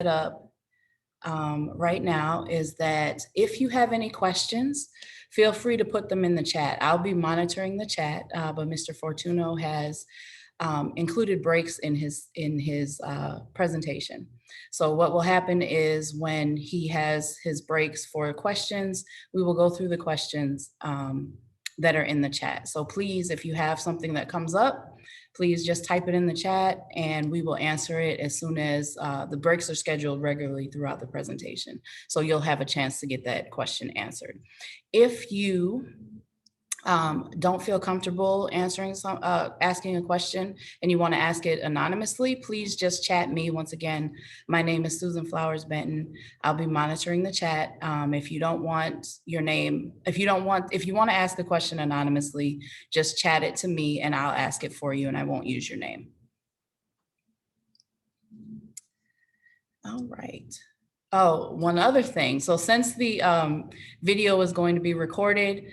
up right now is that if you have any questions, feel free to put them in the chat. I'll be monitoring the chat, but Mr. Fortuno has included breaks in his presentation. So what will happen is when he has his breaks for questions, we will go through the questions that are in the chat. So please, if you have something that comes up, please just type it in the chat and we will answer it as soon as the breaks are scheduled regularly throughout the presentation. So you'll have a chance to get that question answered. If you don't feel comfortable asking a question and you want to ask it anonymously, please just chat me. Once again, my name is Susan Flowers Benton. I'll be monitoring the chat. If you don't want your name, if you want to ask a question anonymously, just chat it to me and I'll ask it for you and I won't use your name. All right. Oh, one other thing. So since the video is going to be recorded,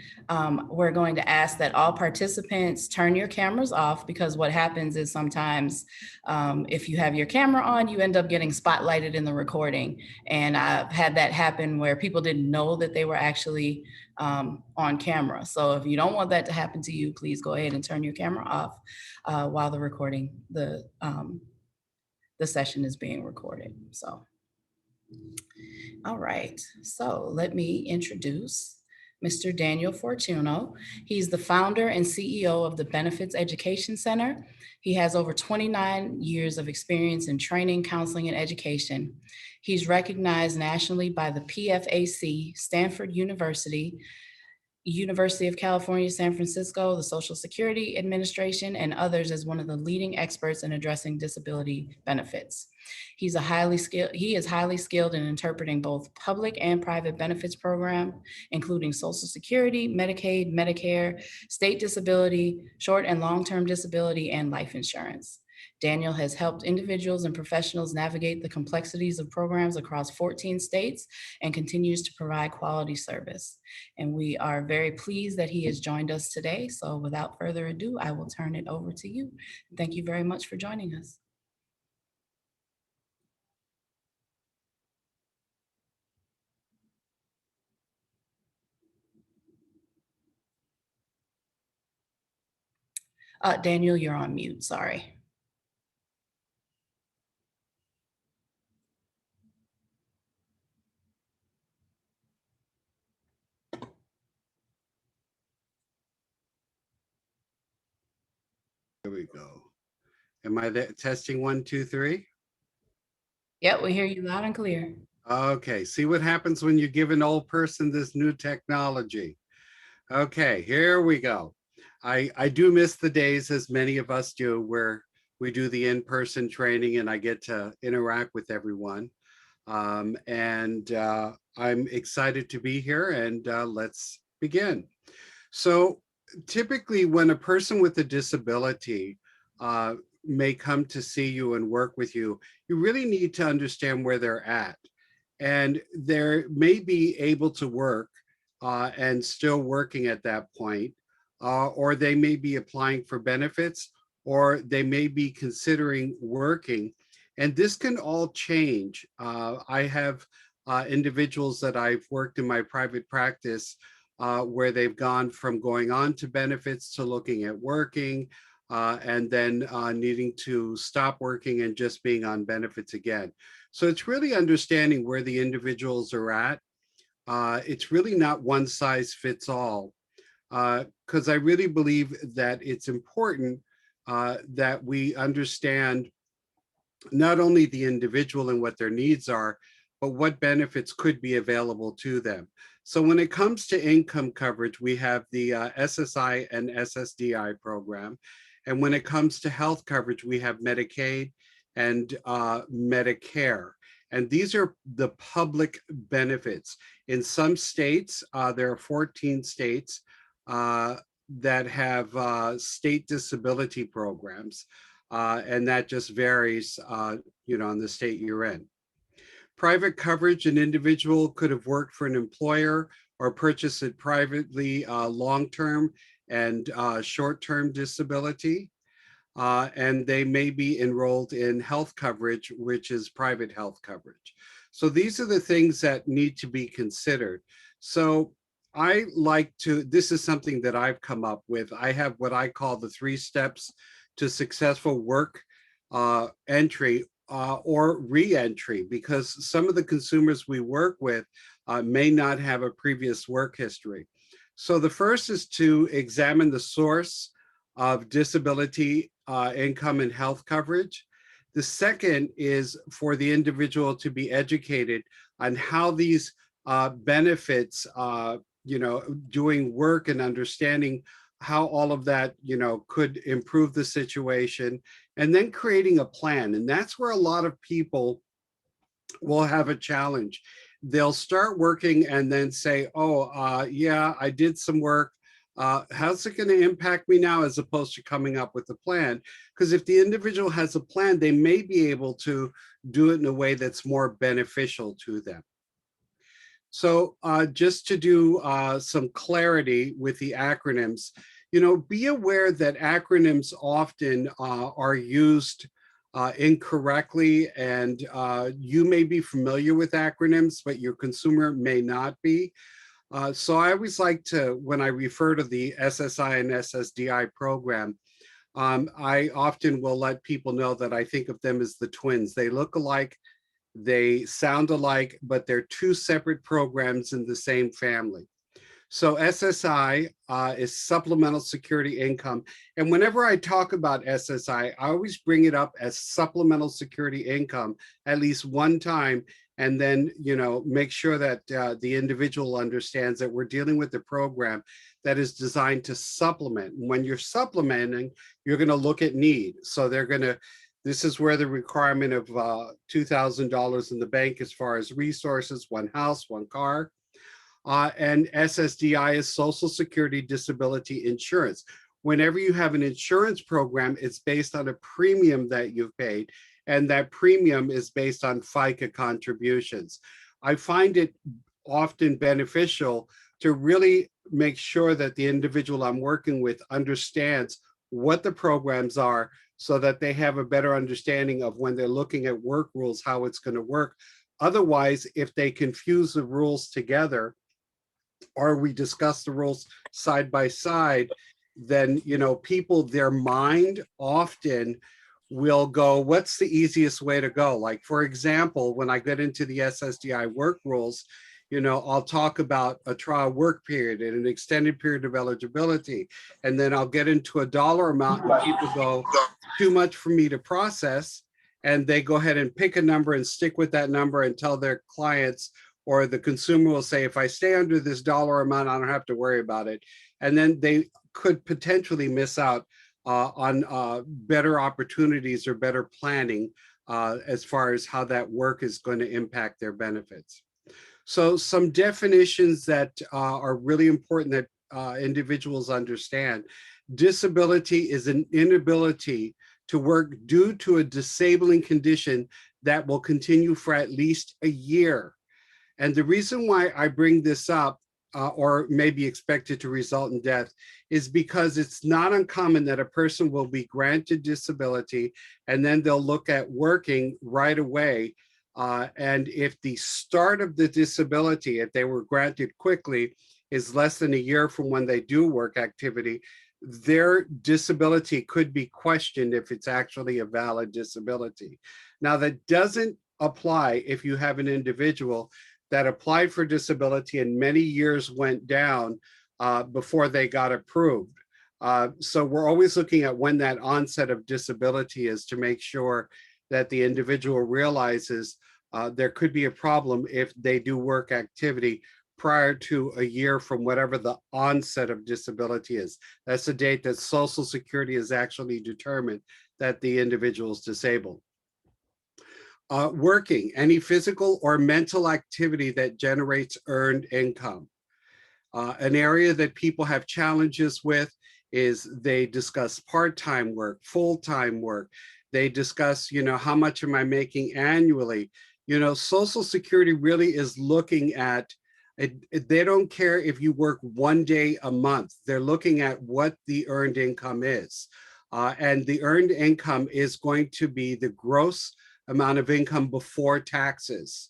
we're going to ask that all participants turn your cameras off, because what happens is sometimes if you have your camera on, you end up getting spotlighted in the recording. And I've had that happen where people didn't know that they were actually on camera. So if you don't want that to happen to you, please go ahead and turn your camera off while the session is being recorded. So. All right, so let me introduce Mr. Daniel Fortuno. He's the founder and CEO of the Benefits Education Center. He has over 29 years of experience in training, counseling, and education. He's recognized nationally by the PFAC, Stanford University, University of California, San Francisco, the Social Security Administration, and others as one of the leading experts in addressing disability benefits. He is highly skilled in interpreting both public and private benefits programs, including Social Security, Medicaid, Medicare, state disability, short and long-term disability, and life insurance. Daniel has helped individuals and professionals navigate the complexities of programs across 14 states and continues to provide quality service. And we are very pleased that he has joined us today. So without further ado, I will turn it over to you. Thank you very much for joining us. Daniel, you're on mute, sorry. Here we go. Am I there? Testing 1, 2, 3? Yep, we hear you loud and clear. Okay, see what happens when you give an old person this new technology. Okay, here we go. I do miss the days, as many of us do, where we do the in-person training and I get to interact with everyone. I'm excited to be here, and let's begin. So typically when a person with a disability may come to see you and work with you, you really need to understand where they're at. And they may be able to work and still working at that point, or they may be applying for benefits, or they may be considering working. And this can all change. I have individuals that I've worked in my private practice where they've gone from going on to benefits to looking at working, and then needing to stop working and just being on benefits again. So it's really understanding where the individuals are at. It's really not one size fits all, because I really believe that it's important that we understand not only the individual and what their needs are, but what benefits could be available to them. So when it comes to income coverage, we have the SSI and SSDI program. And when it comes to health coverage, we have Medicaid and Medicare. And these are the public benefits. In some states, there are 14 states that have state disability programs. And that just varies, on the state you're in. Private coverage, an individual could have worked for an employer or purchased it privately, long-term and short-term disability. and they may be enrolled in health coverage, which is private health coverage. So these are the things that need to be considered. So I like to, this is something that I've come up with. I have what I call the 3 steps to successful work entry or re-entry, because some of the consumers we work with may not have a previous work history. So the first is to examine the source of disability income and health coverage. The second is for the individual to be educated on how these benefits, doing work and understanding how all of that, could improve the situation, and then creating a plan. And that's where a lot of people will have a challenge. They'll start working and then say, oh, yeah, I did some work. How's it going to impact me now, as opposed to coming up with a plan? Because if the individual has a plan, they may be able to do it in a way that's more beneficial to them. So just to do some clarity with the acronyms, be aware that acronyms often are used incorrectly, and you may be familiar with acronyms, but your consumer may not be. So I always like to, when I refer to the SSI and SSDI program, I often will let people know that I think of them as the twins. They look alike, they sound alike, but they're 2 separate programs in the same family. So SSI is Supplemental Security Income. And whenever I talk about SSI, I always bring it up as Supplemental Security Income at least one time, and then, make sure that the individual understands that we're dealing with a program that is designed to supplement. And when you're supplementing, you're going to look at need. So this is where the requirement of $2,000 in the bank as far as resources, 1 house, 1 car. And SSDI is Social Security Disability Insurance. Whenever you have an insurance program, it's based on a premium that you've paid, and that premium is based on FICA contributions. I find it often beneficial to really make sure that the individual I'm working with understands what the programs are, so that they have a better understanding of, when they're looking at work rules, how it's going to work. Otherwise, if they confuse the rules together, or we discuss the rules side by side, then, people, their mind often will go, what's the easiest way to go? Like, for example, when I get into the SSDI work rules, I'll talk about a trial work period and an extended period of eligibility. And then I'll get into a dollar amount, and people go, too much for me to process. And they go ahead and pick a number and stick with that number and tell their clients, or the consumer will say, if I stay under this dollar amount, I don't have to worry about it. And then they could potentially miss out on better opportunities or better planning as far as how that work is going to impact their benefits. So some definitions that are really important that individuals understand. Disability is an inability to work due to a disabling condition that will continue for at least a year. And the reason why I bring this up, or may be expected to result in death, is because it's not uncommon that a person will be granted disability and then they'll look at working right away. And if the start of the disability, if they were granted quickly, is less than a year from when they do work activity, their disability could be questioned if it's actually a valid disability. Now, that doesn't apply if you have an individual that applied for disability and many years went down before they got approved. So we're always looking at when that onset of disability is, to make sure that the individual realizes there could be a problem if they do work activity prior to a year from whatever the onset of disability is. That's the date that Social Security has actually determined that the individual is disabled. Working, any physical or mental activity that generates earned income. An area that people have challenges with is they discuss part-time work, full-time work. They discuss, how much am I making annually? Social Security really is looking at, they don't care if you work 1 day a month. They're looking at what the earned income is. And the earned income is going to be the gross amount of income before taxes.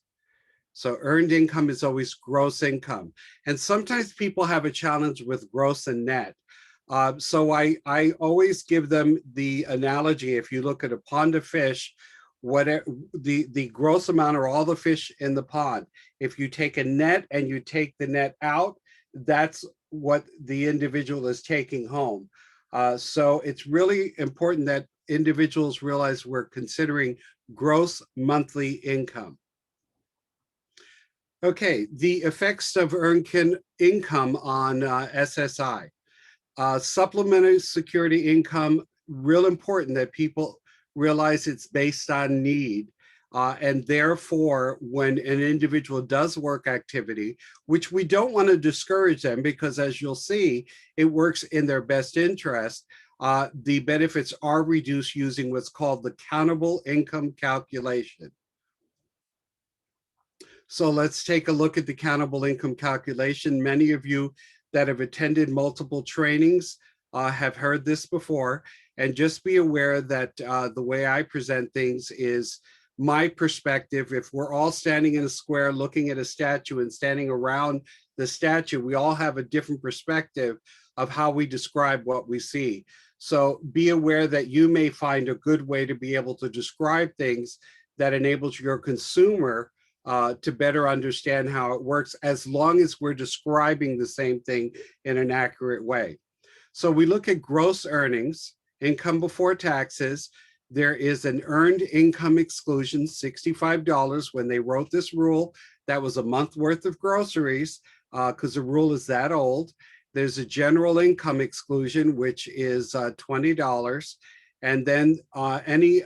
So earned income is always gross income. And sometimes people have a challenge with gross and net. So I always give them the analogy, if you look at a pond of fish, whatever the gross amount are all the fish in the pond. If you take a net and you take the net out, that's what the individual is taking home. So it's really important that individuals realize we're considering gross monthly income. Okay, the effects of earned income on SSI. Supplementary security income, real important that people realize it's based on need. And therefore, when an individual does work activity, which we don't want to discourage them because as you'll see, it works in their best interest, the benefits are reduced using what's called the countable income calculation. So let's take a look at the countable income calculation. Many of you that have attended multiple trainings have heard this before. And just be aware that the way I present things is my perspective. If we're all standing in a square looking at a statue and standing around the statue, we all have a different perspective of how we describe what we see. So be aware that you may find a good way to be able to describe things that enables your consumer to better understand how it works, as long as we're describing the same thing in an accurate way. So we look at gross earnings, income before taxes. There is an earned income exclusion, $65. When they wrote this rule, that was a month worth of groceries, because the rule is that old. There's a general income exclusion, which is $20. And then any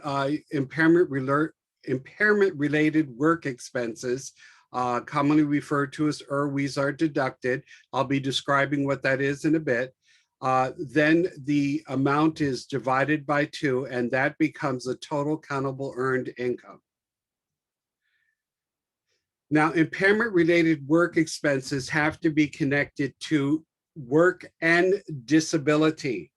impairment-related work expenses, commonly referred to as IRWs, are deducted. I'll be describing what that is in a bit. Then the amount is divided by 2, and that becomes the total countable earned income. Now, impairment-related work expenses have to be connected to work and disability.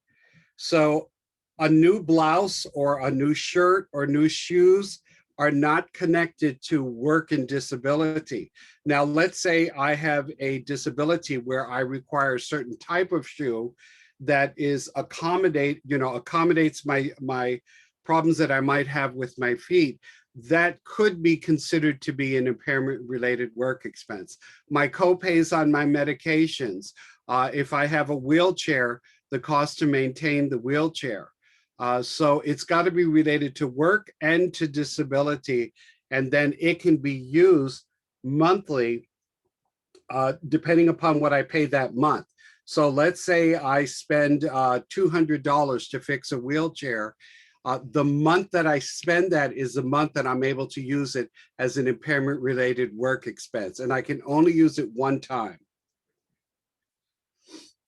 So a new blouse or a new shirt or new shoes are not connected to work and disability. Now, let's say I have a disability where I require a certain type of shoe that is accommodates my problems that I might have with my feet. That could be considered to be an impairment-related work expense. My copays on my medications. If I have a wheelchair, the cost to maintain the wheelchair. So it's got to be related to work and to disability, and then it can be used monthly depending upon what I pay that month. So let's say I spend $200 to fix a wheelchair. The month that I spend that is the month that I'm able to use it as an impairment-related work expense, and I can only use it one time.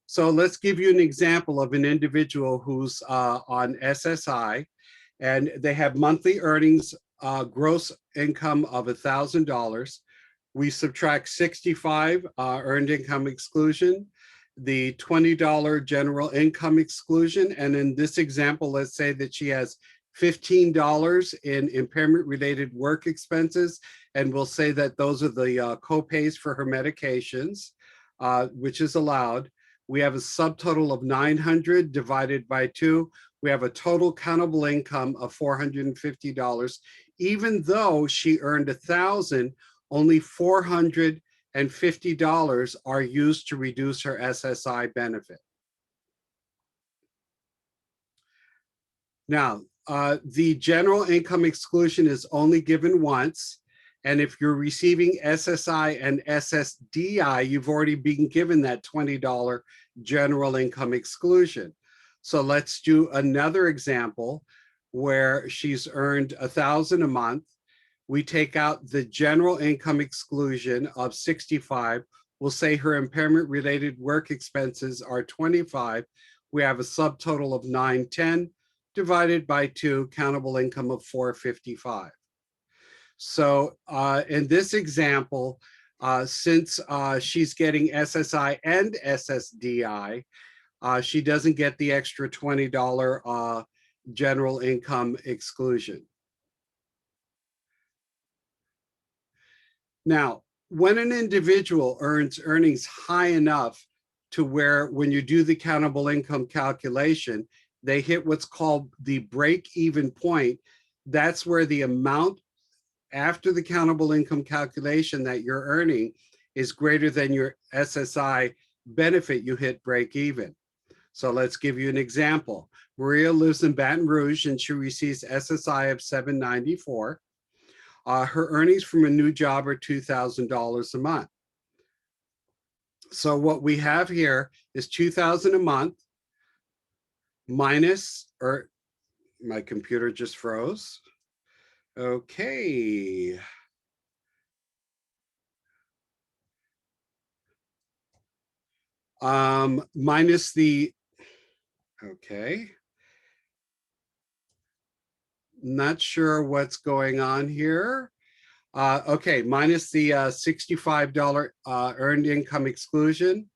So let's give you an example of an individual who's on SSI, and they have monthly earnings, gross income of $1,000. We subtract 65 earned income exclusion, the $20 general income exclusion, and in this example, let's say that she has $15 in impairment-related work expenses, and we'll say that those are the co-pays for her medications, which is allowed. We have a subtotal of 900 divided by 2. We have a total countable income of $450. Even though she earned $1,000, only $450 are used to reduce her SSI benefit. Now, the general income exclusion is only given once. And if you're receiving SSI and SSDI, you've already been given that $20 general income exclusion. So let's do another example where she's earned $1,000 a month. We take out the general income exclusion of 65. We'll say her impairment-related work expenses are 25. We have a subtotal of 910 divided by 2, countable income of 455. So in this example, since she's getting SSI and SSDI, she doesn't get the extra $20 general income exclusion. Now, when an individual earns earnings high enough to where when you do the countable income calculation, they hit what's called the break-even point. That's where the amount after the countable income calculation that you're earning is greater than your SSI benefit, you hit break even. So let's give you an example. Maria lives in Baton Rouge and she receives SSI of $794. Her earnings from a new job are $2,000 a month. So what we have here is $2,000 a month minus, or my computer just froze. Okay. Minus the, okay. Not sure what's going on here. Okay, minus the $65 earned income exclusion.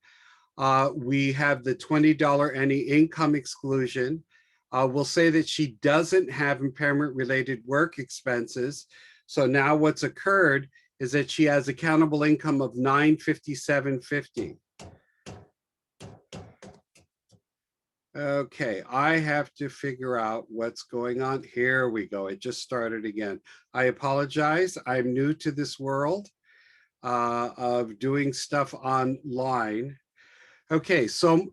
We have the $20 any income exclusion. We'll say that she doesn't have impairment related work expenses. So now what's occurred is that she has accountable income of $957.50. Okay, I have to figure out what's going on. Here we go. It just started again. I apologize. I'm new to this world of doing stuff online. Okay, so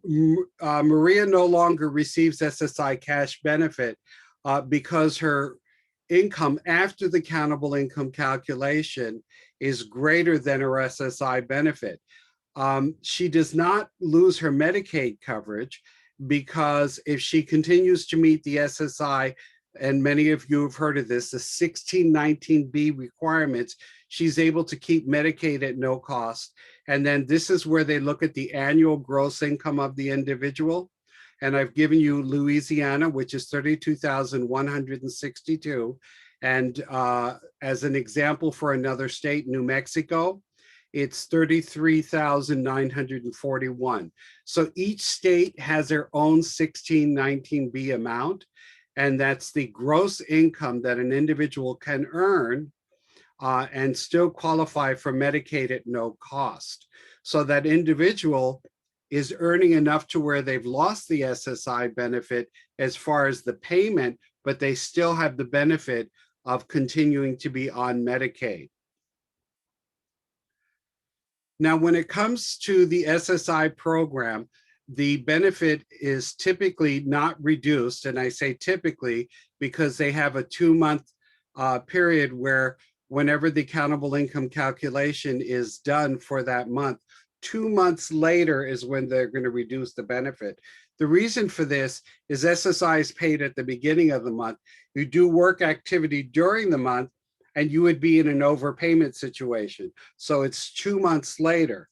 Maria no longer receives SSI cash benefit because her income after the countable income calculation is greater than her SSI benefit. She does not lose her Medicaid coverage because if she continues to meet the SSI, and many of you have heard of this, the 1619B requirements, she's able to keep Medicaid at no cost. And then this is where they look at the annual gross income of the individual. And I've given you Louisiana, which is 32,162. And as an example for another state, New Mexico, it's 33,941. So each state has their own 1619B amount, and that's the gross income that an individual can earn and still qualify for Medicaid at no cost. So that individual is earning enough to where they've lost the SSI benefit as far as the payment, but they still have the benefit of continuing to be on Medicaid. Now, when it comes to the SSI program, the benefit is typically not reduced. And I say typically because they have a 2-month period where whenever the countable income calculation is done for that month, 2 months later is when they're going to reduce the benefit. The reason for this is SSI is paid at the beginning of the month. You do work activity during the month, and you would be in an overpayment situation. So it's 2 months later.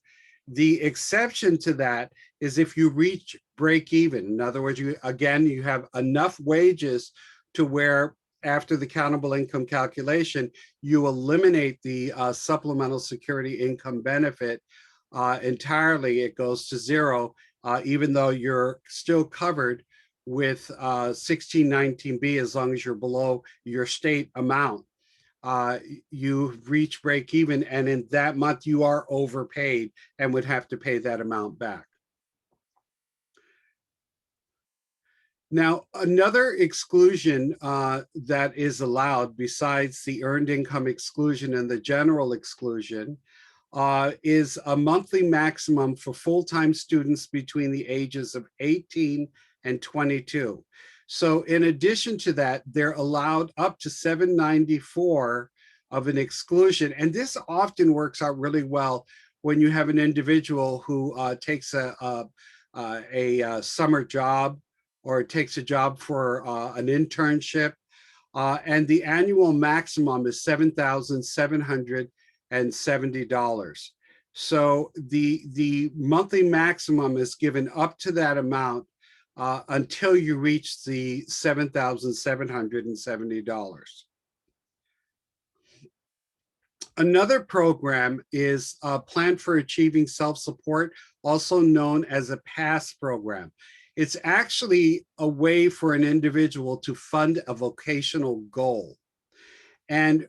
The exception to that is if you reach break even. In other words, you have enough wages to where after the countable income calculation, you eliminate the supplemental security income benefit entirely. It goes to zero, even though you're still covered with 1619B as long as you're below your state amount. You reach break even, and in that month you are overpaid and would have to pay that amount back. Now, another exclusion that is allowed besides the earned income exclusion and the general exclusion is a monthly maximum for full-time students between the ages of 18 and 22. So in addition to that, they're allowed up to $794 of an exclusion. And this often works out really well when you have an individual who takes a summer job or takes a job for an internship. And the annual maximum is $7,770. So the monthly maximum is given up to that amount until you reach the $7,770. Another program is a Plan for Achieving Self-Support, also known as a PASS program. It's actually a way for an individual to fund a vocational goal. And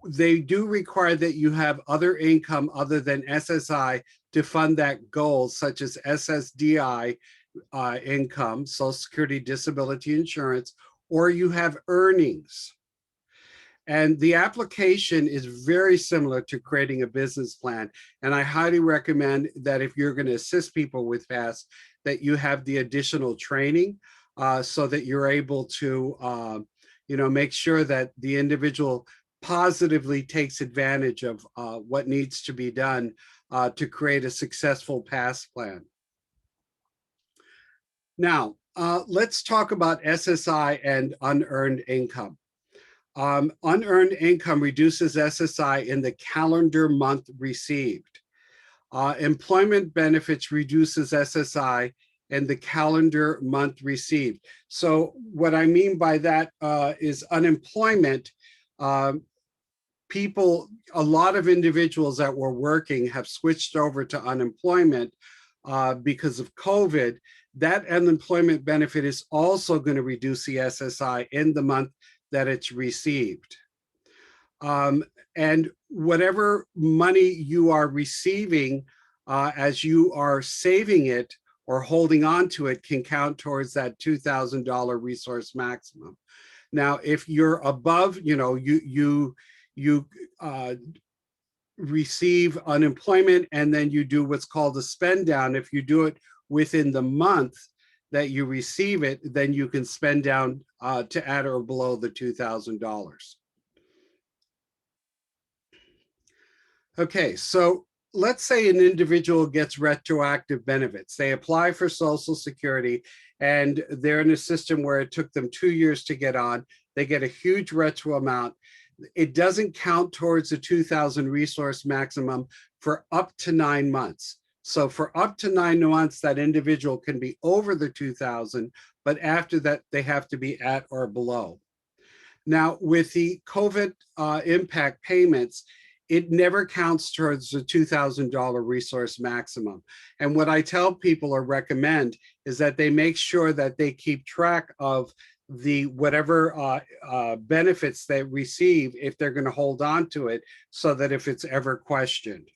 they do require that you have other income other than SSI to fund that goal, such as SSDI income, Social Security Disability Insurance, or you have earnings. And the application is very similar to creating a business plan. And I highly recommend that if you're going to assist people with PASS, that you have the additional training so that you're able to make sure that the individual positively takes advantage of what needs to be done to create a successful PASS plan. Now, let's talk about SSI and unearned income. Unearned income reduces SSI in the calendar month received. Employment benefits reduces SSI in the calendar month received. So what I mean by that is unemployment. People, a lot of individuals that were working have switched over to unemployment because of COVID. That unemployment benefit is also going to reduce the SSI in the month that it's received. And whatever money you are receiving as you are saving it or holding on to it can count towards that $2,000 resource maximum. Now, if you're above, you receive unemployment and then you do what's called a spend down. If you do it within the month that you receive it, then you can spend down to at or below the $2,000. Okay, so let's say an individual gets retroactive benefits. They apply for Social Security and they're in a system where it took them 2 years to get on. They get a huge retro amount. It doesn't count towards the 2,000 resource maximum for up to 9 months. So for up to 9 months, that individual can be over the 2,000, but after that, they have to be at or below. Now, with the COVID impact payments, it never counts towards the $2,000 resource maximum. And what I tell people or recommend is that they make sure that they keep track of the whatever benefits they receive if they're going to hold on to it, so that if it's ever questioned.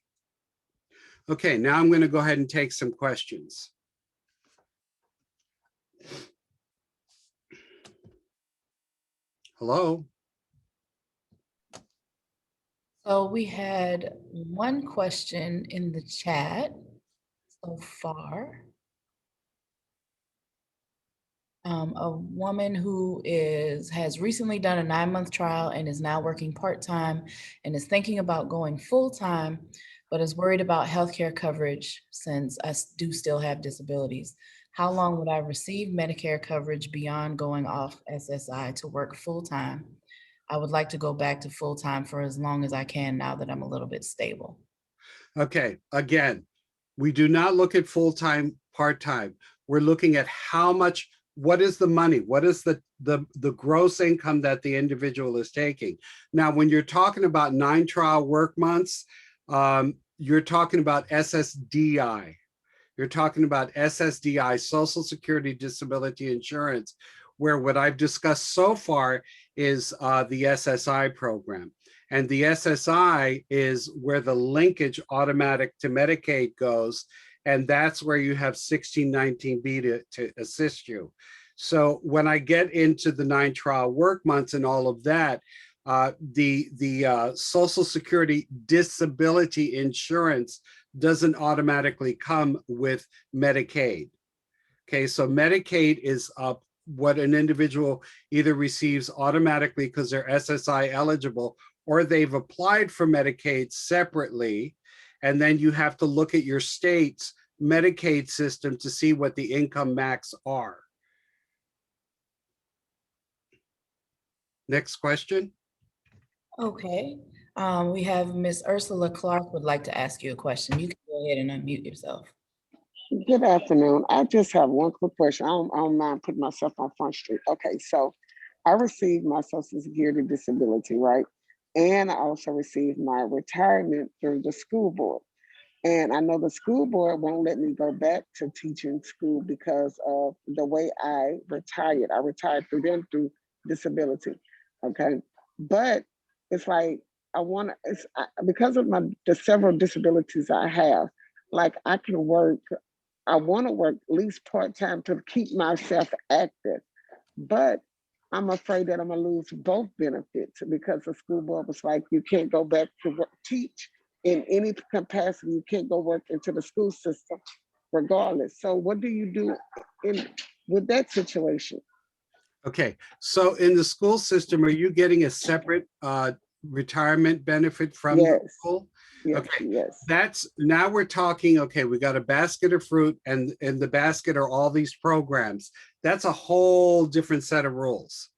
Okay, now I'm going to go ahead and take some questions. Hello? So we had one question in the chat so far. A woman who has recently done a 9-month trial and is now working part-time and is thinking about going full-time, but is worried about healthcare coverage since I do still have disabilities. How long would I receive Medicare coverage beyond going off SSI to work full-time? I would like to go back to full-time for as long as I can now that I'm a little bit stable. Okay, again, we do not look at full-time, part-time. We're looking at how much, what is the money? What is the gross income that the individual is taking? Now, when you're talking about 9 trial work months, you're talking about SSDI. You're talking about SSDI, Social Security Disability Insurance, where what I've discussed so far is the SSI program. And the SSI is where the linkage automatic to Medicaid goes. And that's where you have 1619B to assist you. So when I get into the 9 trial work months and all of that, the Social Security Disability Insurance doesn't automatically come with Medicaid. Okay, so Medicaid is what an individual either receives automatically because they're SSI eligible, or they've applied for Medicaid separately, and then you have to look at your state's Medicaid system to see what the income max are. Next question. Okay, we have Ms. Ursula Clark would like to ask you a question. You can go ahead and unmute yourself. Good afternoon. I just have one quick question. I don't mind putting myself on Front Street. Okay, so I received my Social Security disability, right? And I also received my retirement through the school board. And I know the school board won't let me go back to teaching school because of the way I retired. I retired through them through disability. Okay. But it's like I want to, because of the several disabilities I have, like I can work, I want to work at least part time to keep myself active. But I'm afraid that I'm gonna lose both benefits because the school board was like, you can't go back to work, teach in any capacity. You can't go work into the school system, regardless. So what do you do in with that situation? Okay, so in the school system, are you getting a separate retirement benefit from the Yes, school? yes, Okay, yes. that's, now we're talking, okay, we got a basket of fruit and in the basket are all these programs. That's a whole different set of rules.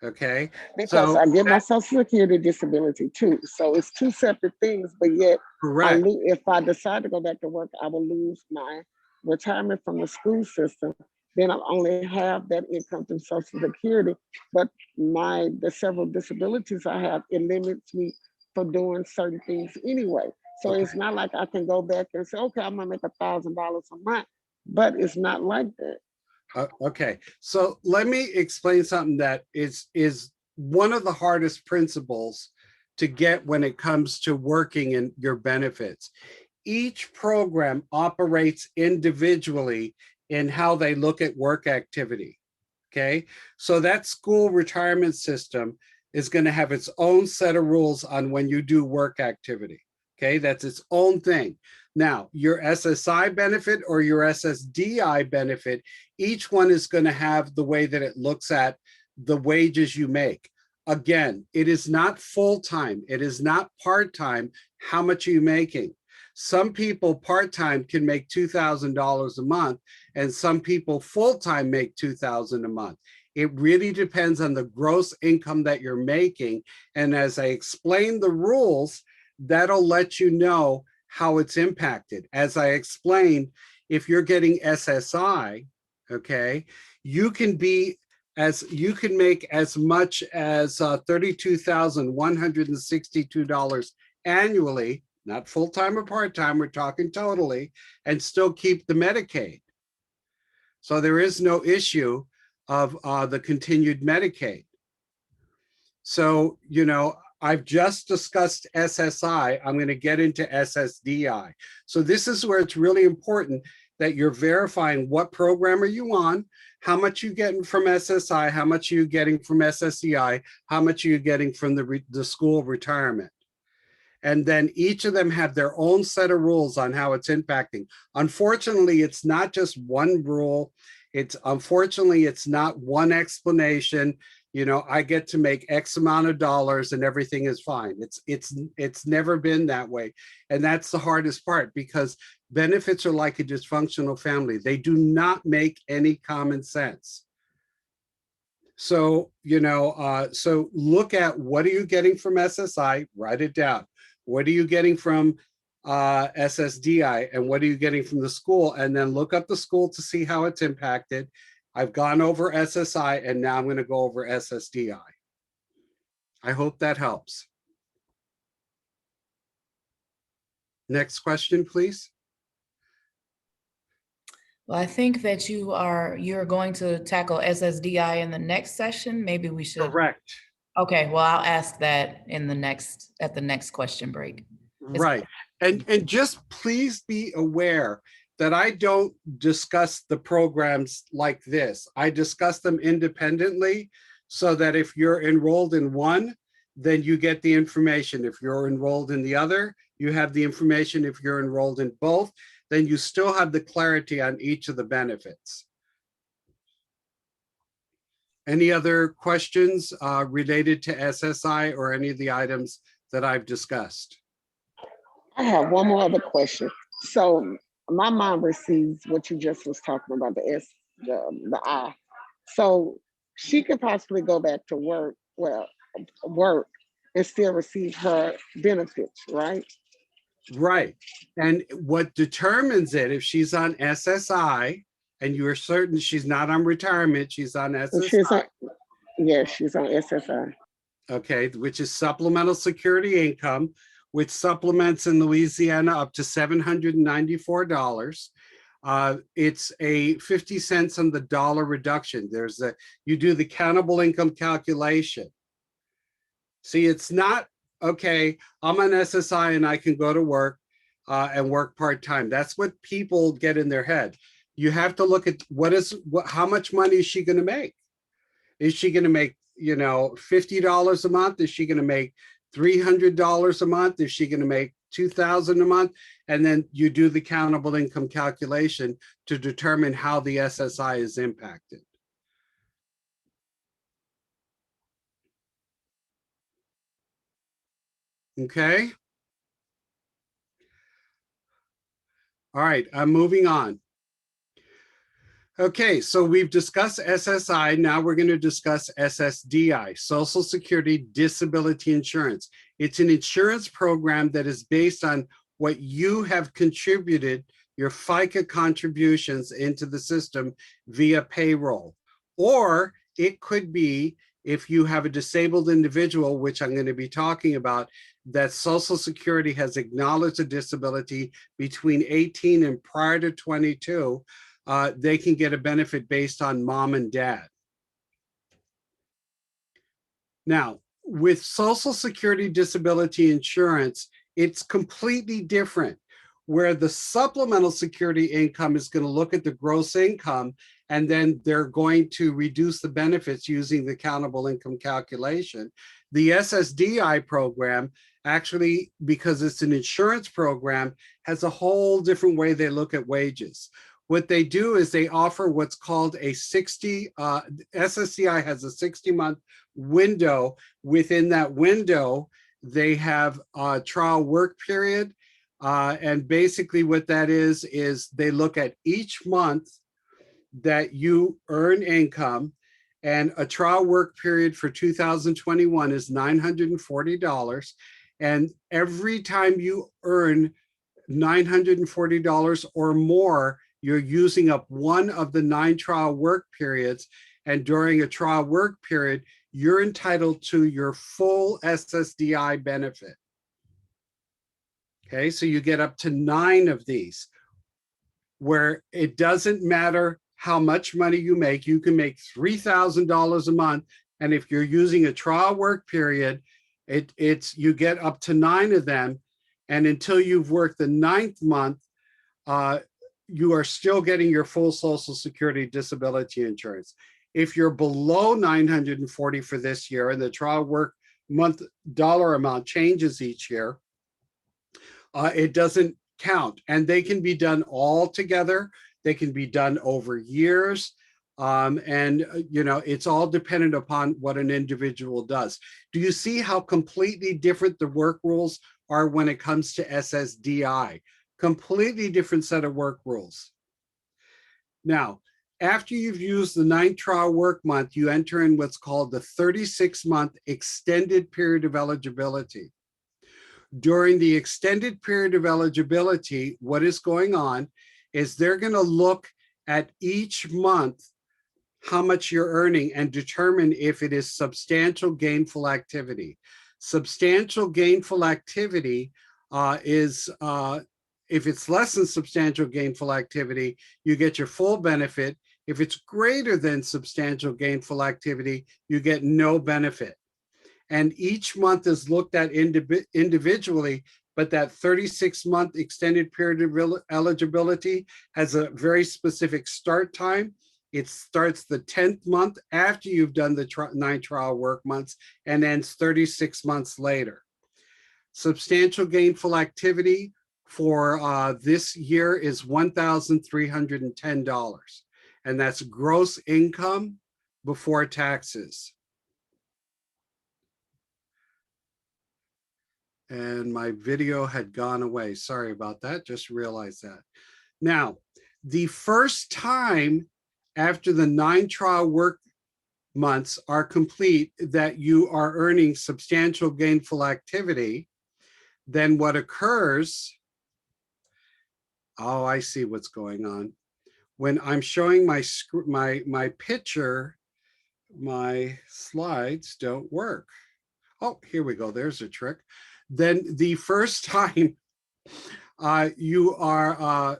Okay, Because so I get my that, social security disability too. So it's two separate things, but yet correct. if I decide to go back to work, I will lose my retirement from the school system. Then I only have that income through social security. But the several disabilities I have, it limits me from doing certain things anyway. So Okay. it's not like I can go back and say, okay, I'm gonna make $1,000 a month, but it's not like that. Okay, so let me explain something that is one of the hardest principles to get when it comes to working in your benefits. Each program operates individually in how they look at work activity. Okay, so that school retirement system is going to have its own set of rules on when you do work activity. Okay, that's its own thing. Now, your SSI benefit or your SSDI benefit, each one is going to have the way that it looks at the wages you make. Again, it is not full-time. It is not part-time. How much are you making? Some people part-time can make $2,000 a month, and some people full-time make $2,000 a month. It really depends on the gross income that you're making. And as I explain the rules, that'll let you know how it's impacted. As I explained, if you're getting SSI, okay, you can make as much as $32,162 annually, not full-time or part-time, we're talking totally, and still keep the Medicaid. So there is no issue of the continued Medicaid. So, I've just discussed SSI. I'm going to get into SSDI. So this is where it's really important that you're verifying what program are you on, how much you getting from SSI, how much are you getting from SSDI, how much are you getting from the school retirement. And then each of them have their own set of rules on how it's impacting. Unfortunately, it's not just one rule. Unfortunately, it's not one explanation. I get to make X amount of dollars and everything is fine. It's never been that way. And that's the hardest part, because benefits are like a dysfunctional family. They do not make any common sense. So, so look at what are you getting from SSI, write it down. What are you getting from SSDI, and what are you getting from the school? And then look up the school to see how it's impacted. I've gone over SSI, and now I'm going to go over SSDI. I hope that helps. Next question, please. Well, I think that you're going to tackle SSDI in the next session. Maybe we should. Correct. Okay, well, I'll ask that at the next question break. Right. And just please be aware that I don't discuss the programs like this. I discuss them independently, so that if you're enrolled in one, then you get the information. If you're enrolled in the other, you have the information. If you're enrolled in both, then you still have the clarity on each of the benefits. Any other questions related to SSI or any of the items that I've discussed? I have one more other question. So my mom receives what you just was talking about, the I. So she could possibly go back to work, work and still receive her benefits, right? Right. And what determines it, if she's on SSI and you're certain she's not on retirement, she's on And she's SSI. on, yeah, she's on SSI. okay, which is supplemental security income, which supplements in Louisiana up to $794. It's a 50 cents on the dollar reduction. You do the countable income calculation. See, it's not, okay, I'm an SSI and I can go to work and work part-time. That's what people get in their head. You have to look at how much money is she going to make? Is she going to make, $50 a month? Is she going to make $300 a month? Is she going to make $2,000 a month? And then you do the countable income calculation to determine how the SSI is impacted. Okay. All right, I'm moving on. Okay, so we've discussed SSI. Now we're going to discuss SSDI, Social Security Disability Insurance. It's an insurance program that is based on what you have contributed, your FICA contributions into the system via payroll. Or it could be if you have a disabled individual, which I'm going to be talking about, that Social Security has acknowledged a disability between 18 and prior to 22, they can get a benefit based on mom and dad. Now, with Social Security disability insurance, it's completely different, where the supplemental security income is going to look at the gross income, and then they're going to reduce the benefits using the countable income calculation. The SSDI program, actually, because it's an insurance program, has a whole different way they look at wages. What they do is they offer what's called a SSDI has a 60-month window. Within that window, they have a trial work period. And basically what that is they look at each month that you earn income, and a trial work period for 2021 is $940. And every time you earn $940 or more, you're using up one of the 9 trial work periods. And during a trial work period, you're entitled to your full SSDI benefit. Okay, so you get up to 9 of these, where it doesn't matter how much money you make. You can make $3,000 a month. And if you're using a trial work period, you get up to 9 of them. And until you've worked the 9th month, you are still getting your full Social Security disability insurance. If you're below $940 for this year, and the trial work month dollar amount changes each year, it doesn't count. And they can be done all together. They can be done over years. It's all dependent upon what an individual does. Do you see how completely different the work rules are when it comes to SSDI? Completely different set of work rules. Now, after you've used the 9th trial work month, you enter in what's called the 36-month extended period of eligibility. During the extended period of eligibility, what is going on is they're going to look at each month how much you're earning and determine if it is substantial gainful activity. Substantial gainful activity is if it's less than substantial gainful activity, you get your full benefit. If it's greater than substantial gainful activity, you get no benefit. And each month is looked at individually, but that 36-month extended period of eligibility has a very specific start time. It starts the 10th month after you've done the 9 trial work months and ends 36 months later. Substantial gainful activity for this year is $1,310, and that's gross income before taxes. And my video had gone away. Sorry about that, just realized that. Now, the first time after the 9 trial work months are complete that you are earning substantial gainful activity, then what occurs, oh, I see what's going on. When I'm showing my picture, my slides don't work. Oh, here we go. There's a trick. Then the first time you are,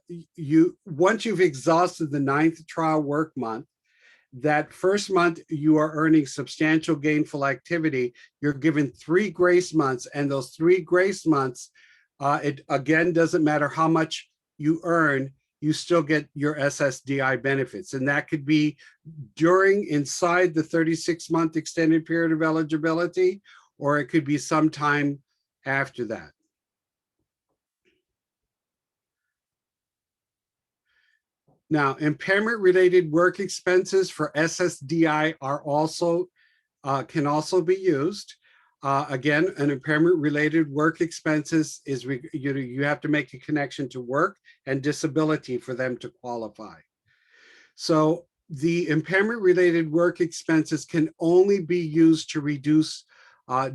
once you've exhausted the 9th trial work month, that first month you are earning substantial gainful activity, you're given 3 grace months, and those 3 grace months, it again doesn't matter how much you earn, you still get your SSDI benefits. And that could be inside the 36-month extended period of eligibility, or it could be sometime after that. Now, impairment-related work expenses for SSDI are also can also be used. Again, an impairment-related work expenses is you have to make a connection to work and disability for them to qualify. So the impairment-related work expenses can only be used to reduce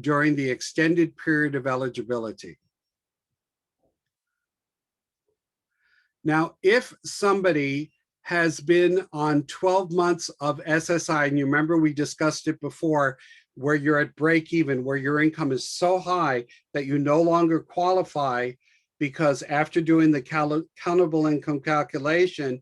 during the extended period of eligibility. Now, if somebody has been on 12 months of SSI, and you remember we discussed it before, where you're at break even, where your income is so high that you no longer qualify, because after doing the countable income calculation,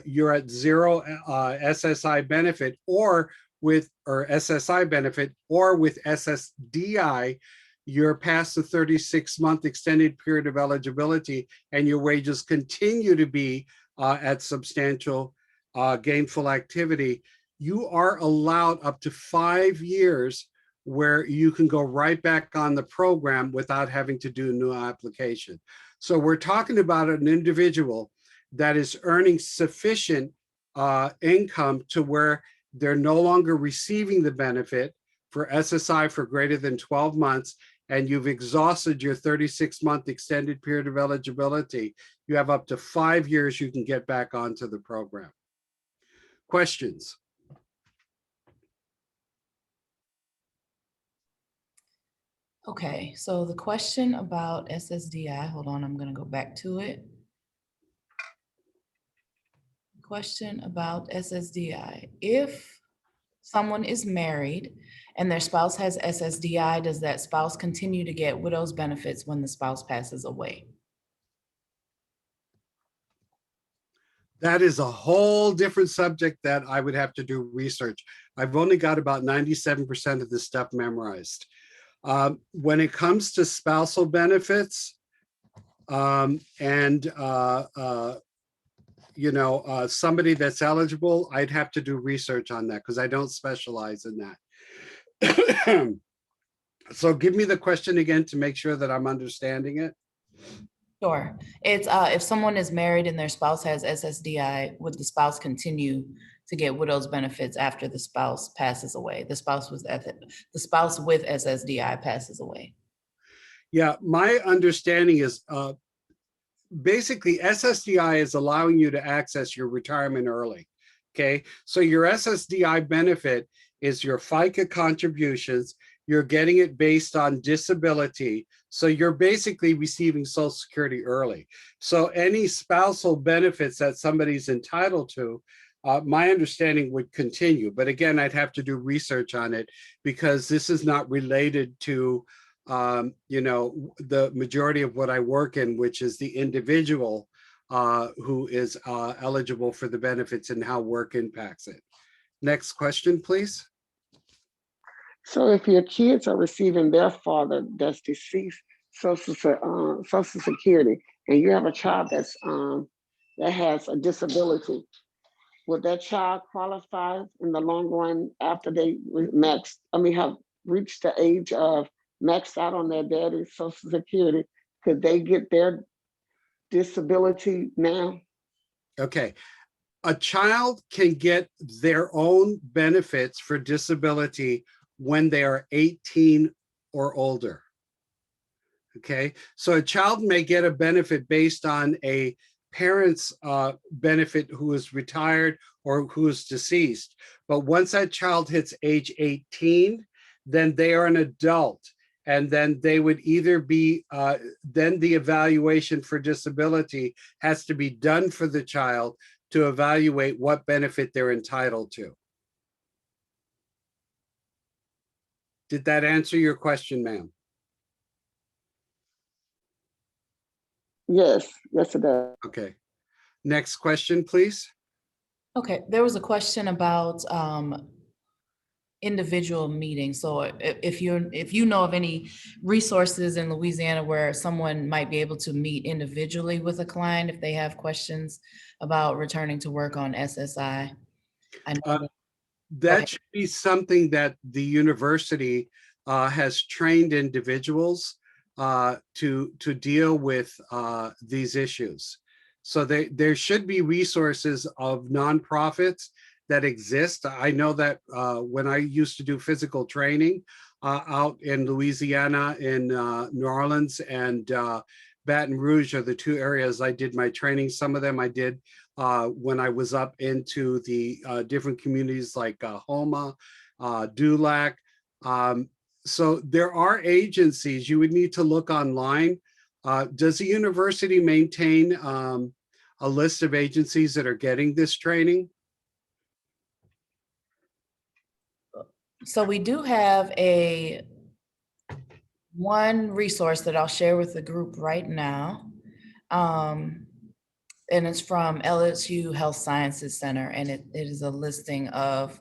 you're at 0 SSI benefit or SSI benefit, or with SSDI, you're past the 36-month extended period of eligibility, and your wages continue to be at substantial gainful activity. You are allowed up to 5 years where you can go right back on the program without having to do a new application. So we're talking about an individual that is earning sufficient income to where they're no longer receiving the benefit for SSI for greater than 12 months, and you've exhausted your 36-month extended period of eligibility. You have up to 5 years you can get back onto the program. Questions? Okay, so the question about SSDI, hold on, I'm going to go back to it. Question about SSDI. If someone is married and their spouse has SSDI, does that spouse continue to get widow's benefits when the spouse passes away? That is a whole different subject that I would have to do research. I've only got about 97% of this stuff memorized. When it comes to spousal benefits, somebody that's eligible, I'd have to do research on that because I don't specialize in that. So give me the question again to make sure that I'm understanding it. Sure. It's if someone is married and their spouse has SSDI, would the spouse continue to get widow's benefits after the spouse passes away? The spouse with SSDI passes away. Yeah, my understanding is basically SSDI is allowing you to access your retirement early. Okay, so your SSDI benefit is your FICA contributions. You're getting it based on disability. So you're basically receiving Social Security early. So any spousal benefits that somebody's entitled to, my understanding would continue. But again, I'd have to do research on it because this is not related to, the majority of what I work in, which is the individual who is eligible for the benefits and how work impacts it. Next question, please. So if your kids are receiving their father that's deceased Social Security, and you have a child that's that has a disability, would that child qualify in the long run after they have reached the age of maxed out on their daddy's Social Security? Could they get their disability now? Okay. A child can get their own benefits for disability when they are 18 or older. Okay, so a child may get a benefit based on a parent's benefit who is retired or who is deceased. But once that child hits age 18, then they are an adult. And then they would either be, then the evaluation for disability has to be done for the child to evaluate what benefit they're entitled to. Did that answer your question, ma'am? Yes, yes, it does. Okay. Next question, please. Okay, there was a question about individual meetings. So if you know of any resources in Louisiana where someone might be able to meet individually with a client if they have questions about returning to work on SSI. I know Uh, that- That should be something that the university has trained individuals to deal with these issues. So there should be resources of nonprofits that exist. I know that when I used to do physical training out in Louisiana, in New Orleans and Baton Rouge are the two areas I did my training. Some of them I did when I was up into the different communities like Homa, Dulac. So there are agencies. You would need to look online. Does the university maintain a list of agencies that are getting this training? So we do have one resource that I'll share with the group right now. And it's from LSU Health Sciences Center, and it is a listing of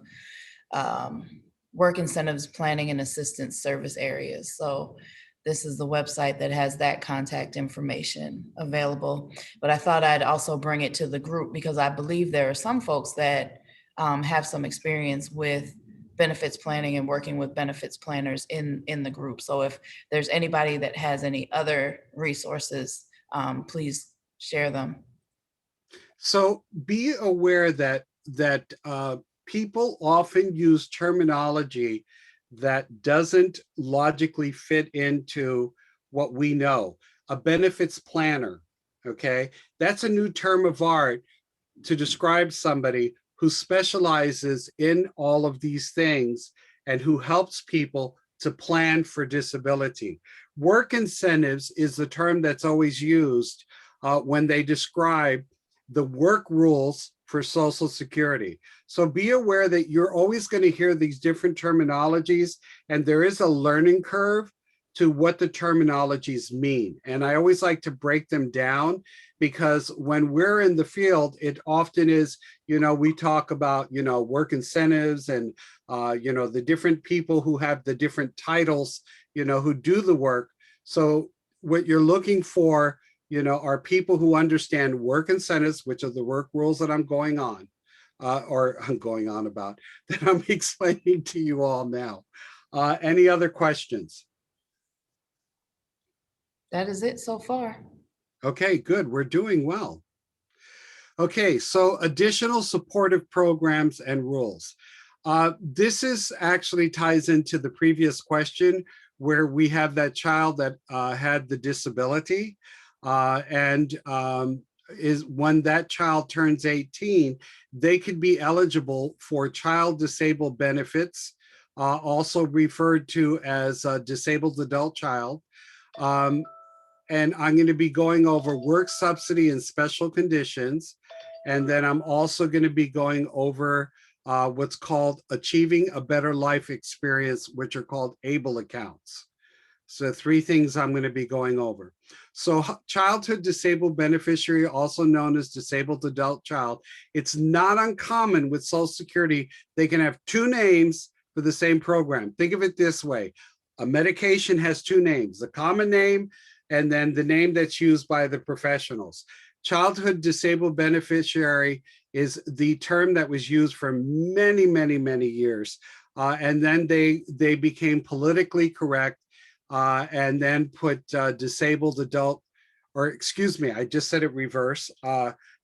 work incentives planning and assistance service areas. So this is the website that has that contact information available. But I thought I'd also bring it to the group because I believe there are some folks that have some experience with benefits planning and working with benefits planners in the group. So if there's anybody that has any other resources, please share them. So be aware that people often use terminology that doesn't logically fit into what we know. A benefits planner, okay? That's a new term of art to describe somebody who specializes in all of these things and who helps people to plan for disability. Work incentives is the term that's always used when they describe the work rules for Social Security. So be aware that you're always going to hear these different terminologies, and there is a learning curve to what the terminologies mean. And I always like to break them down because when we're in the field, it often is, we talk about, work incentives and, the different people who have the different titles, who do the work. So what you're looking for, are people who understand work incentives, which are the work rules that I'm going on, about, that I'm explaining to you all now. Any other questions? That is it so far. Okay, good. We're doing well. Okay, so additional supportive programs and rules. This is actually ties into the previous question where we have that child that had the disability and is when that child turns 18, they could be eligible for child disabled benefits, also referred to as a disabled adult child. And I'm going to be going over work subsidy and special conditions. And then I'm also going to be going over what's called achieving a better life experience, which are called ABLE accounts. So 3 things I'm going to be going over. So childhood disabled beneficiary, also known as disabled adult child. It's not uncommon with Social Security. They can have 2 names for the same program. Think of it this way. A medication has 2 names, the common name and then the name that's used by the professionals. Childhood disabled beneficiary is the term that was used for many, many, many years. And then they became politically correct and then put disabled adult, or excuse me, I just said it reverse.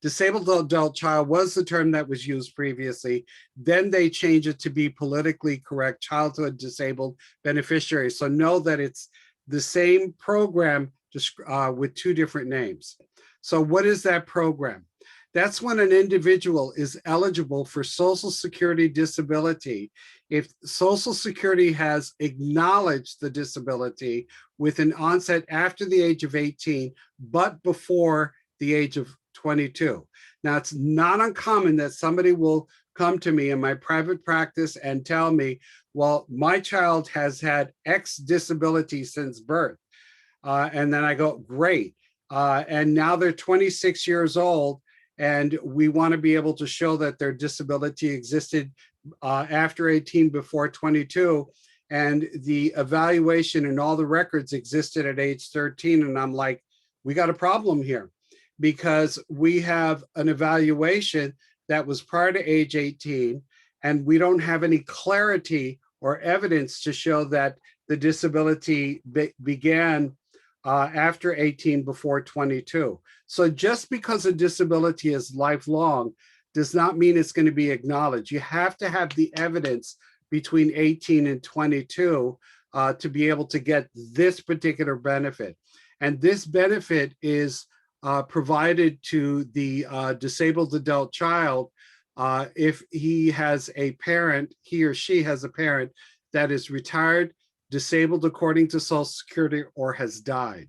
Disabled adult child was the term that was used previously. Then they changed it to be politically correct childhood disabled beneficiary. So know that it's the same program just with 2 different names. So what is that program? That's when an individual is eligible for Social Security disability if Social Security has acknowledged the disability with an onset after the age of 18, but before the age of 22. Now, it's not uncommon that somebody will come to me in my private practice and tell me, well, my child has had X disability since birth. And then I go, great. And now they're 26 years old, and we want to be able to show that their disability existed after 18, before 22. And the evaluation and all the records existed at age 13. And I'm like, we got a problem here, because we have an evaluation that was prior to age 18, and we don't have any clarity or evidence to show that the disability began after 18, before 22. So just because a disability is lifelong does not mean it's going to be acknowledged. You have to have the evidence between 18 and 22 to be able to get this particular benefit. And this benefit is provided to the disabled adult child if he has a parent, he or she has a parent that is retired, disabled according to Social Security, or has died.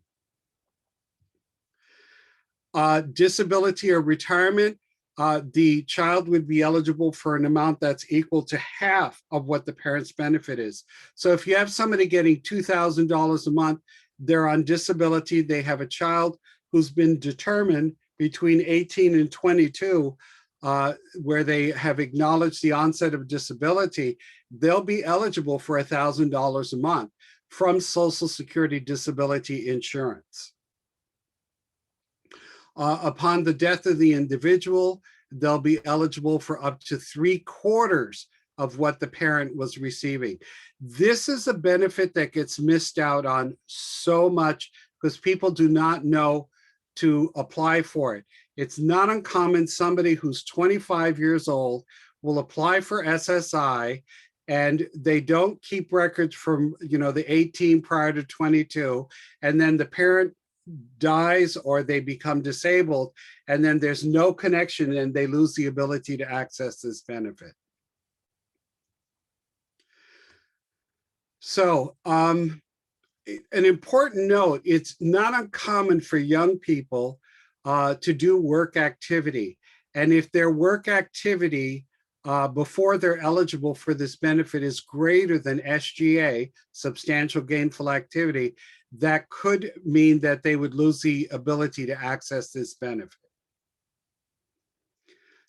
Disability or retirement, the child would be eligible for an amount that's equal to half of what the parent's benefit is. So if you have somebody getting $2,000 a month, they're on disability, they have a child who's been determined between 18 and 22, where they have acknowledged the onset of disability, they'll be eligible for $1,000 a month from Social Security disability insurance. Upon the death of the individual, they'll be eligible for up to 3/4 of what the parent was receiving. This is a benefit that gets missed out on so much because people do not know to apply for it. It's not uncommon somebody who's 25 years old will apply for SSI, and they don't keep records from the 18 prior to 22, and then the parent dies or they become disabled, and then there's no connection and they lose the ability to access this benefit. So an important note, it's not uncommon for young people to do work activity. And if their work activity before they're eligible for this benefit is greater than SGA, substantial gainful activity, that could mean that they would lose the ability to access this benefit.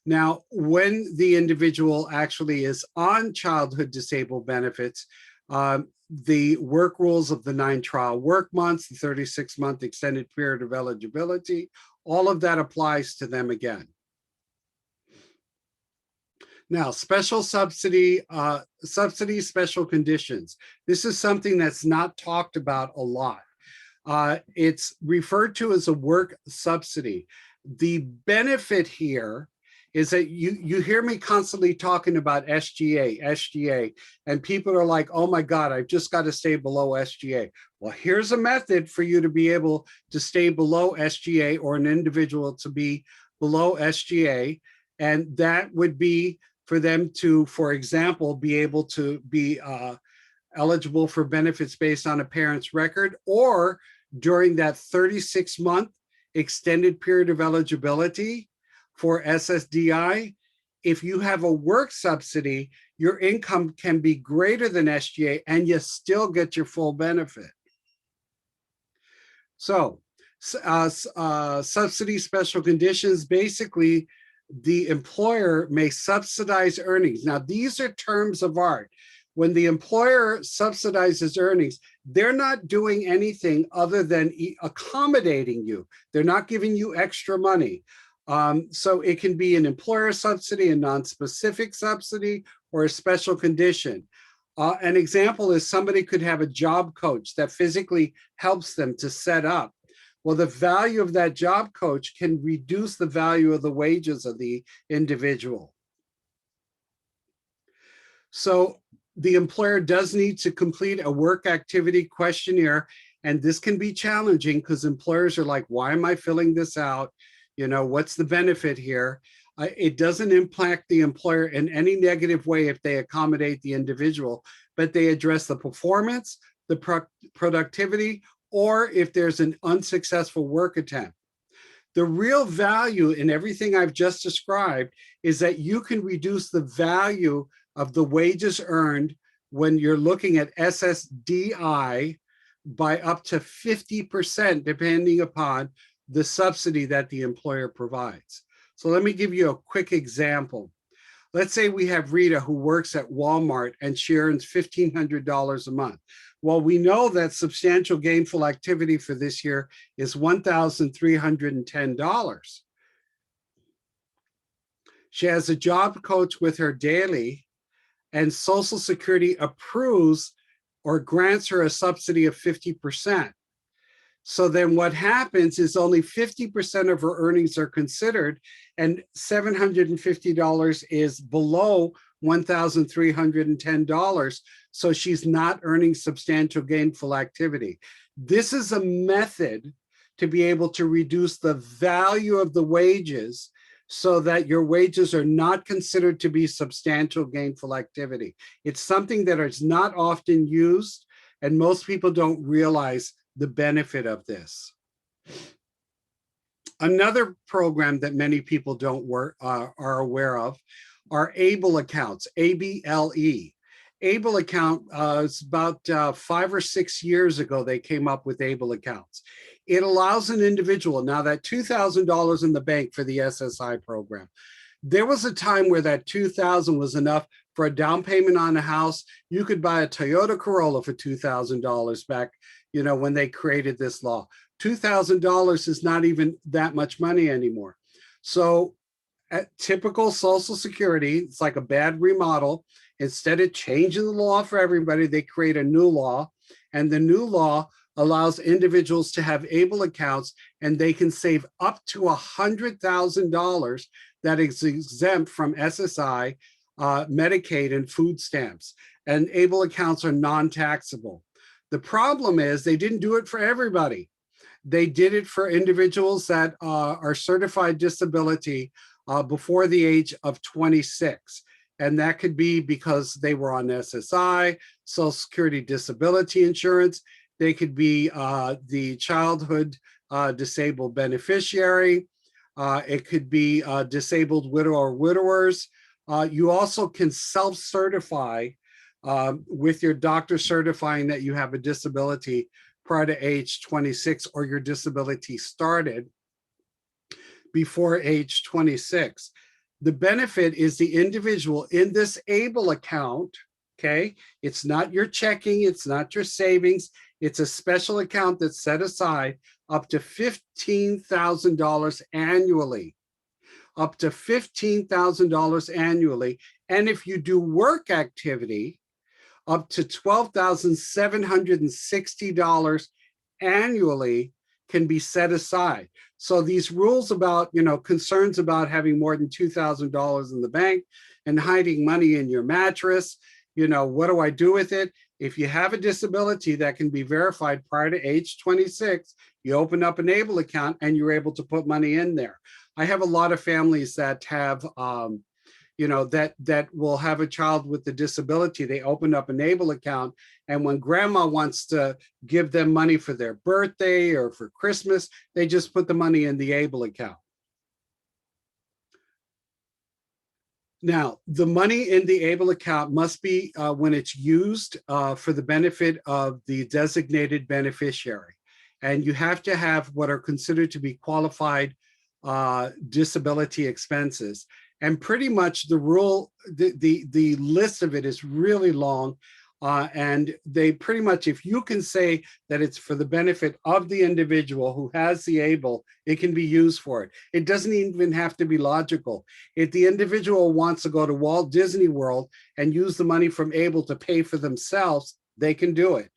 Now, when the individual actually is on childhood disabled benefits, the work rules of the 9 trial work months, the 36-month extended period of eligibility, all of that applies to them again. Now, special subsidy, special conditions. This is something that's not talked about a lot. It's referred to as a work subsidy. The benefit here is that you hear me constantly talking about SGA, and people are like, oh my God, I've just got to stay below SGA. Well, here's a method for you to be able to stay below SGA, or an individual to be below SGA, and that would be for them to, for example, be able to be eligible for benefits based on a parent's record, or during that 36-month extended period of eligibility for SSDI, if you have a work subsidy, your income can be greater than SGA and you still get your full benefit. So subsidy special conditions, basically the employer may subsidize earnings. Now, these are terms of art. When the employer subsidizes earnings, they're not doing anything other than accommodating you. They're not giving you extra money. So it can be an employer subsidy, a non-specific subsidy, or a special condition. An example is somebody could have a job coach that physically helps them to set up. Well, the value of that job coach can reduce the value of the wages of the individual. So the employer does need to complete a work activity questionnaire, and this can be challenging because employers are like, why am I filling this out? What's the benefit here? It doesn't impact the employer in any negative way if they accommodate the individual, but they address the performance, the productivity, or if there's an unsuccessful work attempt. The real value in everything I've just described is that you can reduce the value of the wages earned when you're looking at SSDI by up to 50%, depending upon the subsidy that the employer provides. So let me give you a quick example. Let's say we have Rita who works at Walmart and she earns $1,500 a month. Well, we know that substantial gainful activity for this year is $1,310. She has a job coach with her daily, and Social Security approves or grants her a subsidy of 50%. So then what happens is only 50% of her earnings are considered, and $750 is below $1,310. So she's not earning substantial gainful activity. This is a method to be able to reduce the value of the wages so that your wages are not considered to be substantial gainful activity. It's something that is not often used, and most people don't realize the benefit of this. Another program that many people are aware of are ABLE accounts, ABLE. ABLE account is about 5 or 6 years ago, they came up with ABLE accounts. It allows an individual, now that $2,000 in the bank for the SSI program, there was a time where that $2,000 was enough for a down payment on a house. You could buy a Toyota Corolla for $2,000 back, when they created this law. $2,000 is not even that much money anymore. So at typical Social Security, it's like a bad remodel. Instead of changing the law for everybody, they create a new law, and the new law allows individuals to have ABLE accounts, and they can save up to $100,000 that is exempt from SSI, Medicaid, and food stamps. And ABLE accounts are non-taxable. The problem is they didn't do it for everybody. They did it for individuals that are certified disability before the age of 26. And that could be because they were on SSI, Social Security disability insurance. They could be the childhood disabled beneficiary. It could be disabled widow or widowers. You also can self-certify with your doctor certifying that you have a disability prior to age 26, or your disability started before age 26. The benefit is the individual in this ABLE account, okay? It's not your checking, it's not your savings, it's a special account that's set aside up to $15,000 annually. Up to $15,000 annually. And if you do work activity, up to $12,760 annually can be set aside. So these rules about, concerns about having more than $2,000 in the bank and hiding money in your mattress, what do I do with it? If you have a disability that can be verified prior to age 26, you open up an ABLE account and you're able to put money in there. I have a lot of families that have, that will have a child with a disability. They open up an ABLE account, and when grandma wants to give them money for their birthday or for Christmas, they just put the money in the ABLE account. Now, the money in the ABLE account must be, when it's used, for the benefit of the designated beneficiary. And you have to have what are considered to be qualified disability expenses. And pretty much the rule, the list of it is really long. And they pretty much, if you can say that it's for the benefit of the individual who has the ABLE, it can be used for it. It doesn't even have to be logical. If the individual wants to go to Walt Disney World and use the money from ABLE to pay for themselves, they can do it.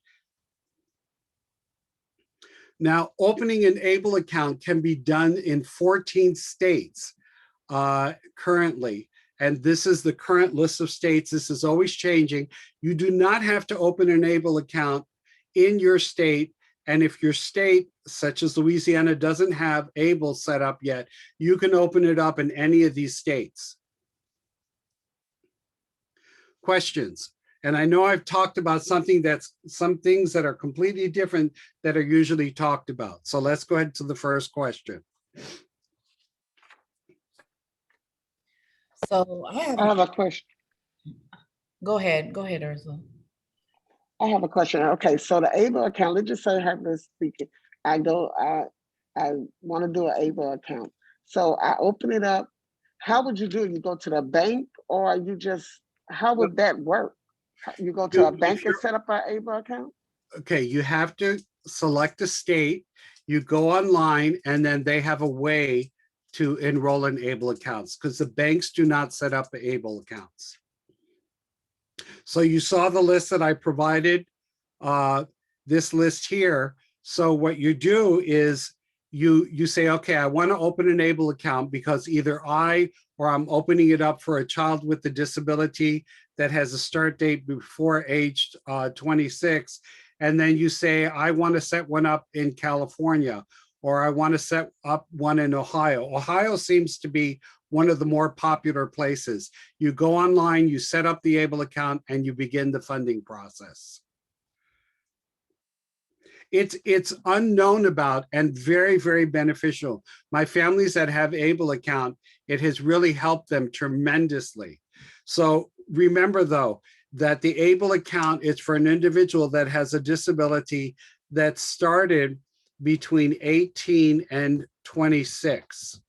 Now, opening an ABLE account can be done in 14 states currently. And this is the current list of states. This is always changing. You do not have to open an ABLE account in your state. And if your state, such as Louisiana, doesn't have ABLE set up yet, you can open it up in any of these states. Questions? And I know I've talked about some things that are completely different that are usually talked about. So let's go ahead to the first question. So I have, I have a question. go ahead, Ursula. I have a question. Okay, so the ABLE account, let's just say hypothetically speaking, I want to do an ABLE account. So I open it up. How would you do it? You go to the bank, or you just, how would that work? You go to a If bank and you're- set up an ABLE account? Okay, you have to select a state, you go online, and then they have a way to enroll in ABLE accounts, because the banks do not set up ABLE accounts. So you saw the list that I provided, this list here. So what you do is you say, okay, I want to open an ABLE account because either I'm opening it up for a child with a disability that has a start date before age 26. And then you say, I want to set one up in California, or I want to set up one in Ohio. Ohio seems to be one of the more popular places. You go online, you set up the ABLE account, and you begin the funding process. It's unknown about and very, very beneficial. My families that have ABLE account, it has really helped them tremendously. So remember though, that the ABLE account is for an individual that has a disability that started between 18 and 26.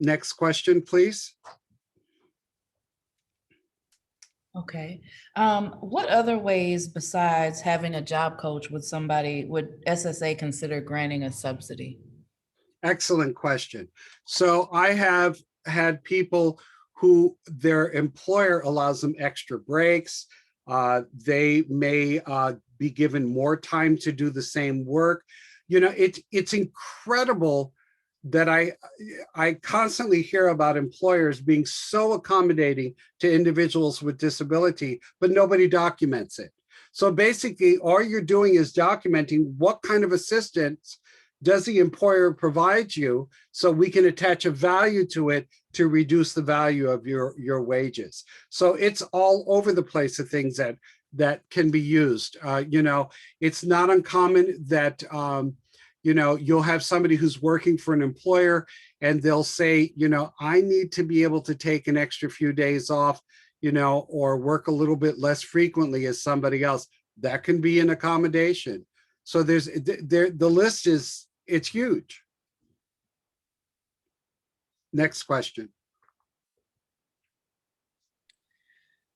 Next question, please. Okay. What other ways besides having a job coach would SSA consider granting a subsidy? Excellent question. So I have had people who their employer allows them extra breaks. They may be given more time to do the same work. You know, it's incredible that I constantly hear about employers being so accommodating to individuals with disability, but nobody documents it. So basically, all you're doing is documenting what kind of assistance does the employer provide you, so we can attach a value to it to reduce the value of your wages. So it's all over the place of things that can be used. You know, it's not uncommon that you know, you'll have somebody who's working for an employer and they'll say, you know, I need to be able to take an extra few days off, you know, or work a little bit less frequently as somebody else. That can be an accommodation. So the list is, it's huge. Next question.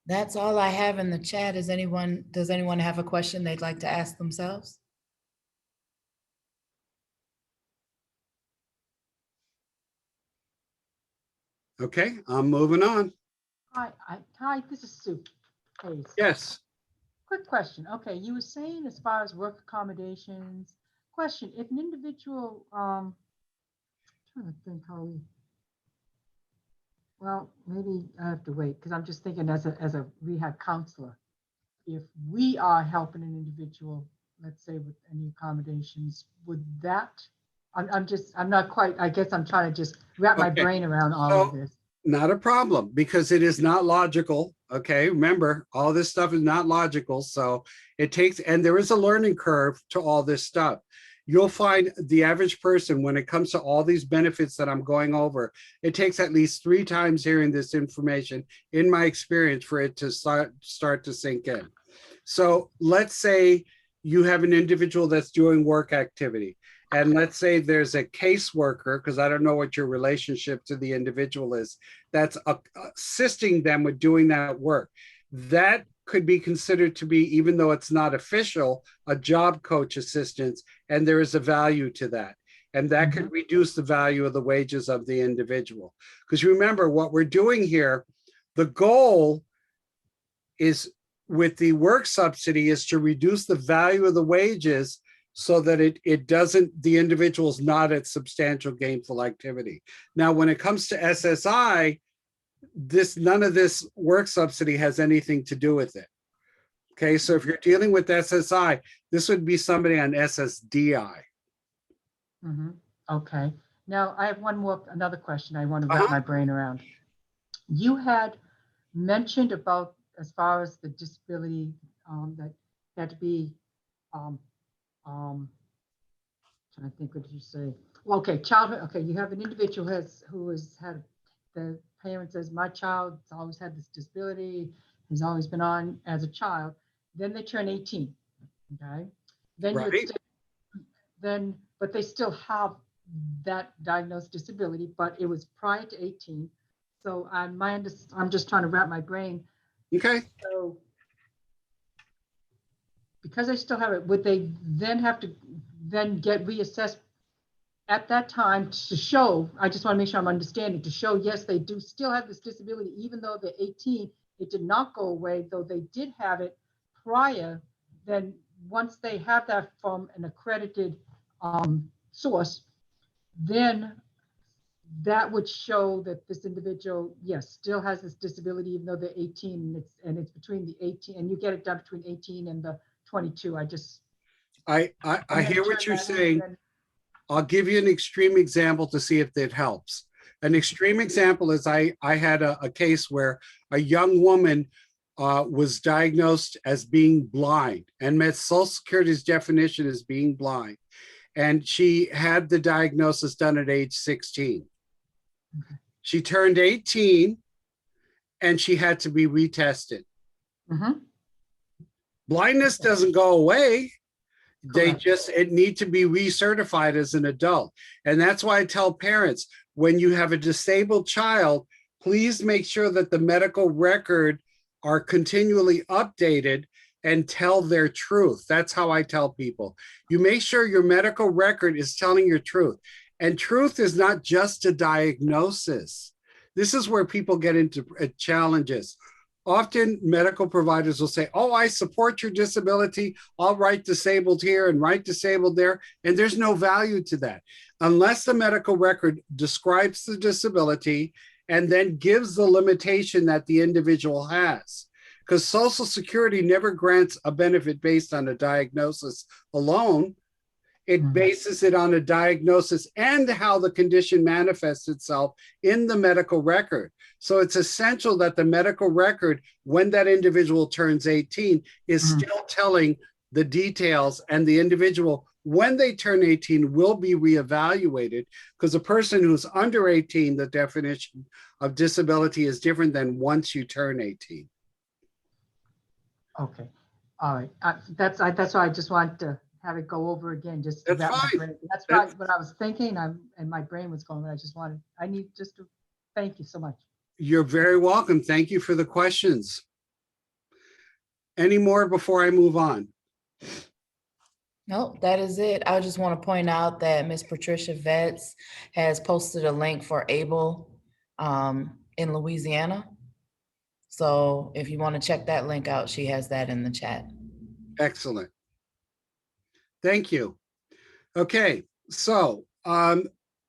That's all I have in the chat. Does anyone have a question they'd like to ask themselves? Okay, I'm moving on. Hi, this is Sue. Please. Yes. Quick question. Okay, you were saying as far as work accommodations. Question: if an individual, trying to think how. Well, maybe I have to wait because I'm just thinking as a rehab counselor, if we are helping an individual, let's say with any accommodations, would that? I'm not quite. I guess I'm trying to just wrap my brain around all of this. Not a problem, because it is not logical. Okay, remember, all this stuff is not logical. So it takes, and there is a learning curve to all this stuff. You'll find the average person, when it comes to all these benefits that I'm going over, it takes at least 3 times hearing this information, in my experience, for it to start to sink in. So let's say you have an individual that's doing work activity. And let's say there's a caseworker, because I don't know what your relationship to the individual is, that's assisting them with doing that work. That could be considered to be, even though it's not official, a job coach assistance, and there is a value to that. And that could reduce the value of the wages of the individual. Because remember, what we're doing here, the goal is with the work subsidy is to reduce the value of the wages so that it doesn't, the individual's not at substantial gainful activity. Now, when it comes to SSI, none of this work subsidy has anything to do with it. Okay, so if you're dealing with SSI, this would be somebody on SSDI. Okay. Now I have another question I want to wrap my brain around. You had mentioned about, as far as the disability, that had to be I think what did you say? Well, okay, childhood. Okay, you have an individual who has had the parent says my child's always had this disability, has always been on as a child. Then they turn 18. Okay, then you would Right. say, but they still have that diagnosed disability, but it was prior to 18. So I'm just trying to wrap my brain. Okay. So because they still have it, would they then have to then get reassessed at that time to show, I just want to make sure I'm understanding, to show, yes, they do still have this disability, even though they're 18, it did not go away, though they did have it prior. Then once they have that from an accredited source, then that would show that this individual, yes, still has this disability, even though they're 18, and it's between the 18, and you get it done between 18 and the 22. I hear what you're saying. I'll give you an extreme example to see if it helps. An extreme example is I had a case where a young woman was diagnosed as being blind and met Social Security's definition as being blind. And she had the diagnosis done at age 16. Okay. She turned 18 and she had to be retested. Mm-hmm. Blindness doesn't go away. Correct. It need to be recertified as an adult. And that's why I tell parents, when you have a disabled child, please make sure that the medical record are continually updated and tell their truth. That's how I tell people. You make sure your medical record is telling your truth. And truth is not just a diagnosis. This is where people get into challenges. Often medical providers will say, oh, I support your disability. I'll write disabled here and write disabled there. And there's no value to that. Unless the medical record describes the disability and then gives the limitation that the individual has. Because Social Security never grants a benefit based on a diagnosis alone. It bases it on a diagnosis and how the condition manifests itself in the medical record. So it's essential that the medical record, when that individual turns 18, is still telling the details, and the individual, when they turn 18, will be reevaluated, because a person who's under 18, the definition of disability is different than once you turn 18. Okay, all right. That's why I just wanted to have it go over again, just to That's wrap my fine. brain. That's right. What I was thinking, and my brain was going. I need just to thank you so much. You're very welcome. Thank you for the questions. Any more before I move on? Nope, that is it. I just want to point out that Miss Patricia Vetz has posted a link for ABLE in Louisiana. So if you want to check that link out, she has that in the chat. Excellent. Thank you. Okay, so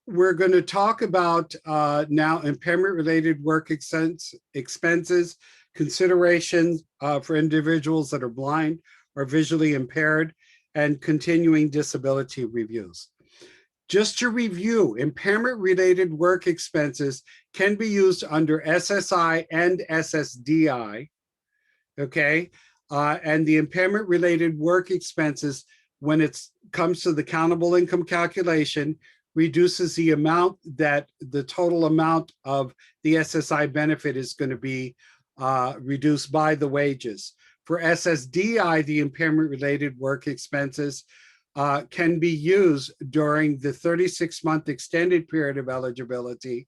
we're going to talk about now impairment-related work expenses, considerations for individuals that are blind or visually impaired, and continuing disability reviews. Just to review, impairment-related work expenses can be used under SSI and SSDI, okay? And the impairment-related work expenses, when it comes to the countable income calculation, reduces the amount that the total amount of the SSI benefit is going to be reduced by the wages. For SSDI, the impairment-related work expenses can be used during the 36-month extended period of eligibility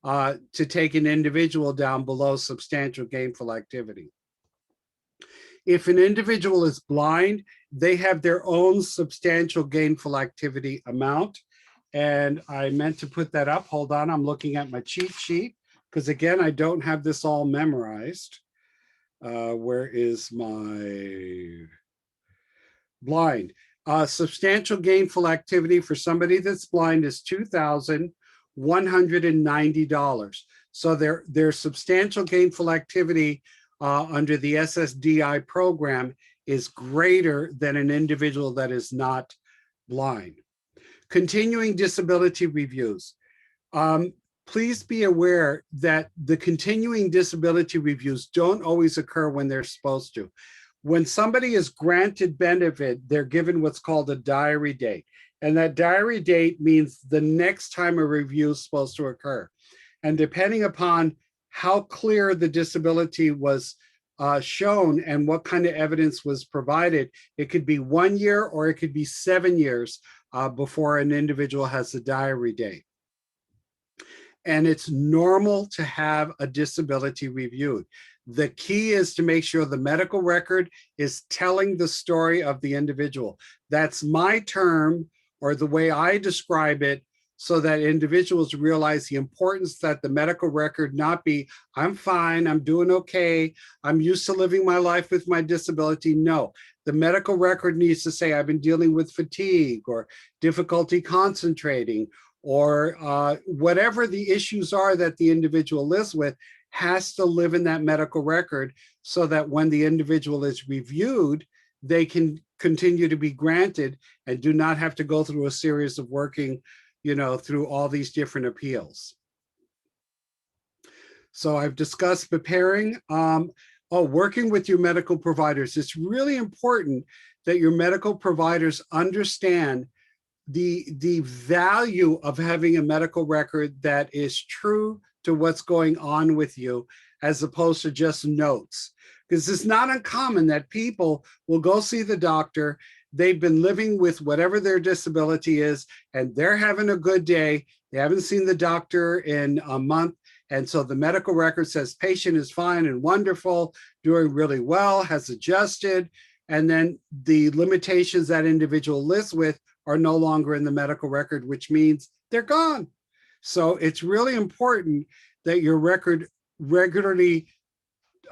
to take an individual down below substantial gainful activity. If an individual is blind, they have their own substantial gainful activity amount. And I meant to put that up. Hold on, I'm looking at my cheat sheet, because again, I don't have this all memorized. Where is my blind? Substantial gainful activity for somebody that's blind is $2,190. So their substantial gainful activity under the SSDI program is greater than an individual that is not blind. Continuing disability reviews. Please be aware that the continuing disability reviews don't always occur when they're supposed to. When somebody is granted benefit, they're given what's called a diary date. And that diary date means the next time a review is supposed to occur. And depending upon how clear the disability was shown and what kind of evidence was provided, it could be 1 year or it could be 7 years before an individual has a diary date. And it's normal to have a disability reviewed. The key is to make sure the medical record is telling the story of the individual. That's my term, or the way I describe it, so that individuals realize the importance that the medical record not be, I'm fine, I'm doing okay, I'm used to living my life with my disability. No, the medical record needs to say, I've been dealing with fatigue or difficulty concentrating, or whatever the issues are that the individual lives with has to live in that medical record, so that when the individual is reviewed, they can continue to be granted and do not have to go through a series of working, through all these different appeals. So I've discussed preparing. Working with your medical providers. It's really important that your medical providers understand the value of having a medical record that is true to what's going on with you, as opposed to just notes. Because it's not uncommon that people will go see the doctor, they've been living with whatever their disability is, and they're having a good day. They haven't seen the doctor in a month. And so the medical record says patient is fine and wonderful, doing really well, has adjusted. And then the limitations that individual lives with are no longer in the medical record, which means they're gone. So it's really important that your record regularly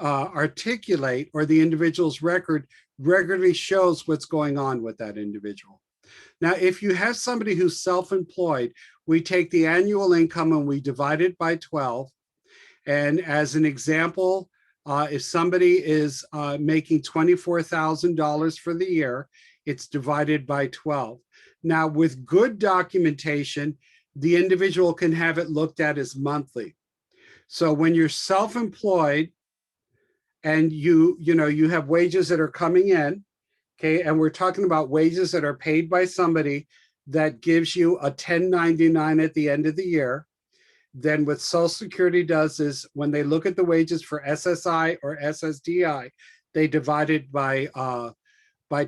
articulate, or the individual's record regularly shows what's going on with that individual. Now, if you have somebody who's self-employed, we take the annual income and we divide it by 12. And as an example, if somebody is making $24,000 for the year, it's divided by 12. Now, with good documentation, the individual can have it looked at as monthly. So when you're self-employed and you have wages that are coming in, okay, and we're talking about wages that are paid by somebody that gives you a 1099 at the end of the year, then what Social Security does is when they look at the wages for SSI or SSDI, they divide it by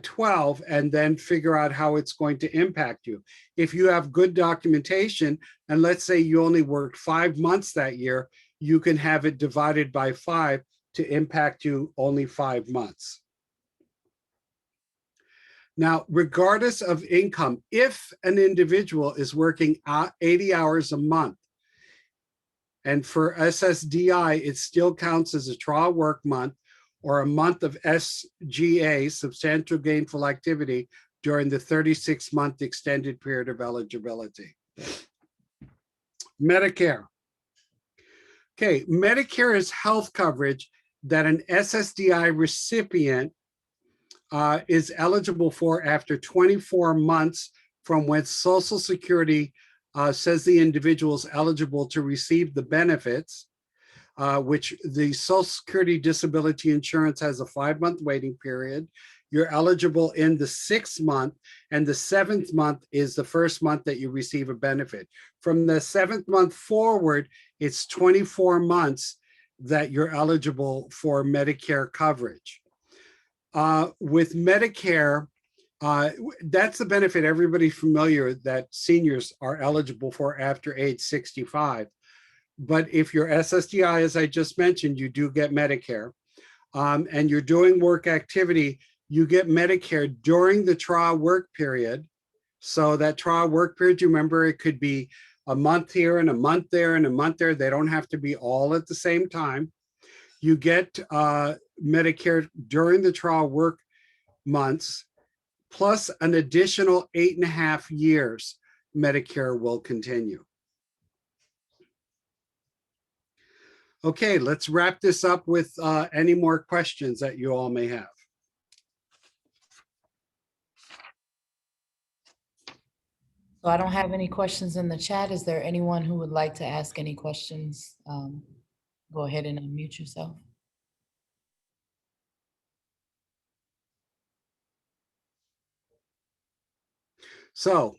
12 and then figure out how it's going to impact you. If you have good documentation, and let's say you only worked 5 months that year, you can have it divided by 5 to impact you only 5 months. Now, regardless of income, if an individual is working 80 hours a month, and for SSDI, it still counts as a trial work month or a month of SGA, substantial gainful activity, during the 36-month extended period of eligibility. Medicare. Okay, Medicare is health coverage that an SSDI recipient is eligible for after 24 months from when Social Security says the individual is eligible to receive the benefits, which the Social Security disability insurance has a 5-month waiting period. You're eligible in the 6th month, and the 7th month is the first month that you receive a benefit. From the 7th month forward, it's 24 months that you're eligible for Medicare coverage. With Medicare, that's the benefit everybody's familiar that seniors are eligible for after age 65. But if you're SSDI, as I just mentioned, you do get Medicare. And you're doing work activity, you get Medicare during the trial work period. So that trial work period, you remember, it could be a month here and a month there and a month there. They don't have to be all at the same time. You get Medicare during the trial work months, plus an additional 8.5 years, Medicare will continue. Okay, let's wrap this up with any more questions that you all may have. So I don't have any questions in the chat. Is there anyone who would like to ask any questions? Go ahead and unmute yourself. So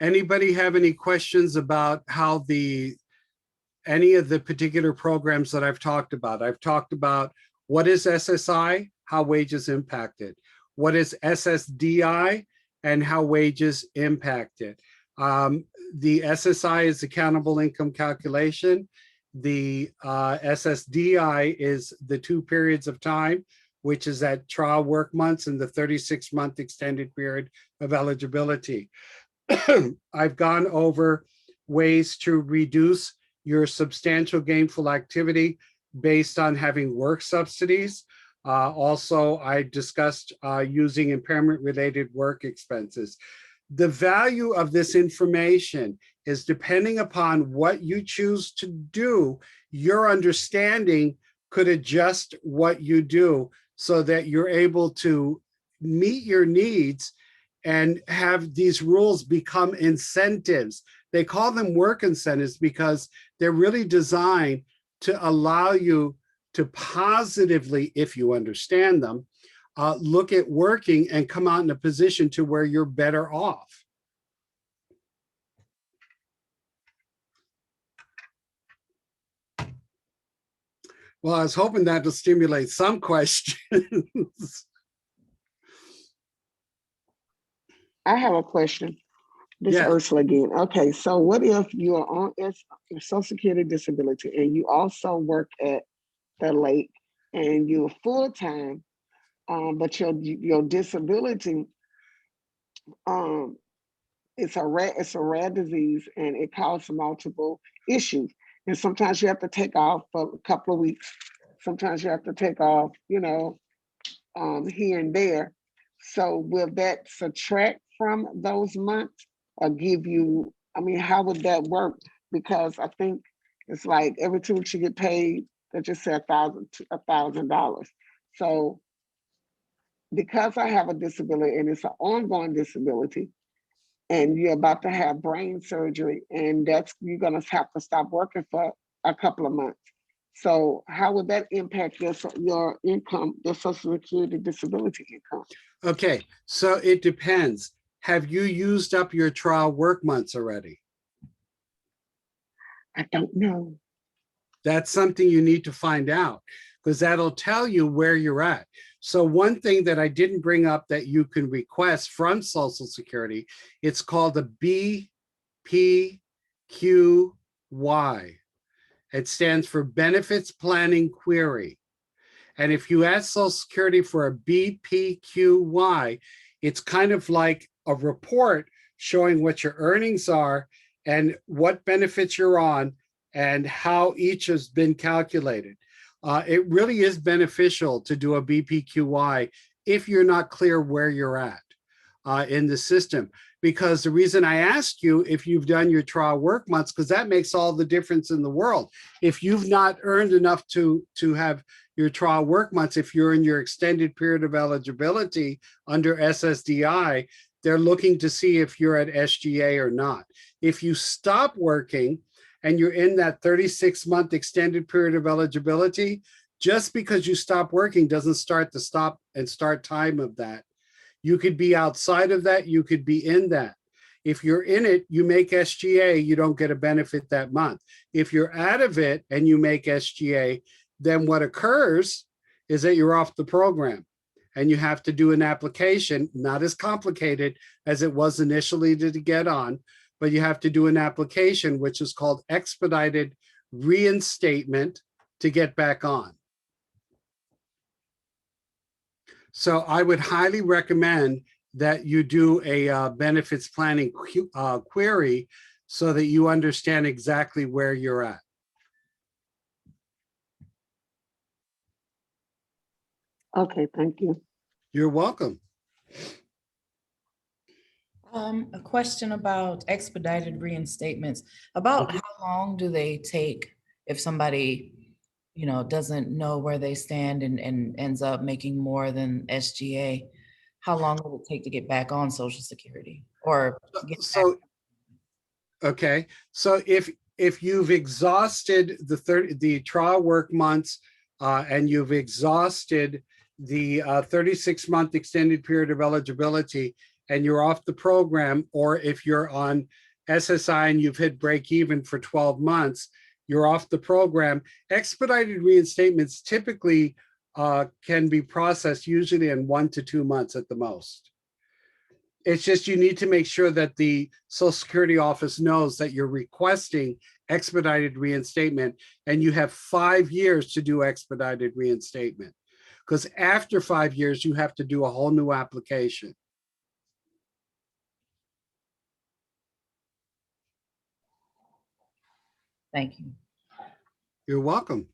Anybody have any questions about how any of the particular programs that I've talked about? I've talked about what is SSI, how wages impact it. What is SSDI, and how wages impact it. The SSI is accountable income calculation. The SSDI is the 2 periods of time, which is that trial work months and the 36-month extended period of eligibility. I've gone over ways to reduce your substantial gainful activity based on having work subsidies. Also, I discussed using impairment-related work expenses. The value of this information is depending upon what you choose to do, your understanding could adjust what you do so that you're able to meet your needs and have these rules become incentives. They call them work incentives because they're really designed to allow you to positively, if you understand them, look at working and come out in a position to where you're better off. Well, I was hoping that to stimulate some questions. I have a question. This is Yeah. Ursula again. Okay, so what if you are on Social Security disability and you also work at the lake and you're full-time, but your disability, it's a rare disease and it causes multiple issues. And sometimes you have to take off for a couple of weeks. Sometimes you have to take off, here and there. So will that subtract from those months or give you, how would that work? Because I think it's like every 2 weeks you get paid, they just say $1,000. So because I have a disability and it's an ongoing disability, and you're about to have brain surgery, and you're gonna have to stop working for a couple of months. So how would that impact your income, your Social Security disability income? Okay, so it depends. Have you used up your trial work months already? I don't know. That's something you need to find out because that'll tell you where you're at. So one thing that I didn't bring up that you can request from Social Security, it's called a BPQY. It stands for Benefits Planning Query. And if you ask Social Security for a BPQY, it's kind of like a report showing what your earnings are and what benefits you're on and how each has been calculated. It really is beneficial to do a BPQY if you're not clear where you're at in the system. Because the reason I asked you if you've done your trial work months, because that makes all the difference in the world. If you've not earned enough to have your trial work months, if you're in your extended period of eligibility under SSDI, they're looking to see if you're at SGA or not. If you stop working and you're in that 36-month extended period of eligibility, just because you stop working doesn't start the stop and start time of that. You could be outside of that, you could be in that. If you're in it, you make SGA, you don't get a benefit that month. If you're out of it and you make SGA, then what occurs is that you're off the program and you have to do an application, not as complicated as it was initially to get on, but you have to do an application, which is called expedited reinstatement to get back on. So I would highly recommend that you do a benefits planning query so that you understand exactly where you're at. Okay, thank you. You're welcome. A question about expedited reinstatements. About how long do they take if somebody, doesn't know where they stand and ends up making more than SGA? How long will it take to get back on Social Security or get back? Okay, so if you've exhausted the trial work months and you've exhausted the 36-month extended period of eligibility, and you're off the program, or if you're on SSI and you've hit break even for 12 months, you're off the program. Expedited reinstatements typically can be processed usually in 1 to 2 months at the most. It's just you need to make sure that the Social Security office knows that you're requesting expedited reinstatement and you have 5 years to do expedited reinstatement. Because after 5 years, you have to do a whole new application. Thank you. You're welcome.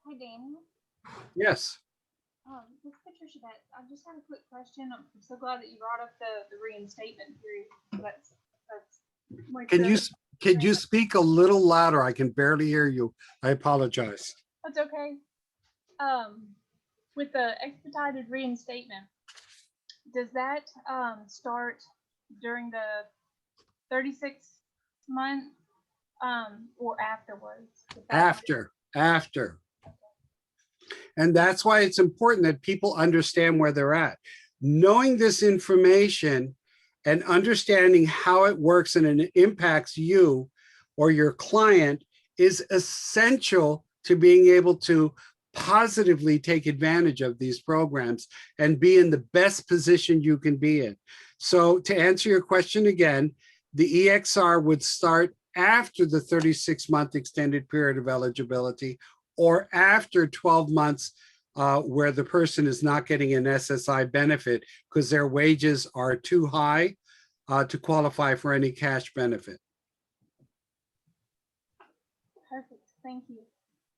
Hi, Daniel. Yes. This is Patricia. I just had a quick question. I'm so glad that you brought up the reinstatement period. That's like Can you speak a little louder? I can barely hear you. I apologize. That's okay. With the expedited reinstatement, does that start during the 36 month or afterwards? After. And that's why it's important that people understand where they're at. Knowing this information and understanding how it works and it impacts you or your client is essential to being able to positively take advantage of these programs and be in the best position you can be in. So to answer your question again, the EXR would start after the 36-month extended period of eligibility or after 12 months where the person is not getting an SSI benefit because their wages are too high to qualify for any cash benefit. Perfect. Thank you.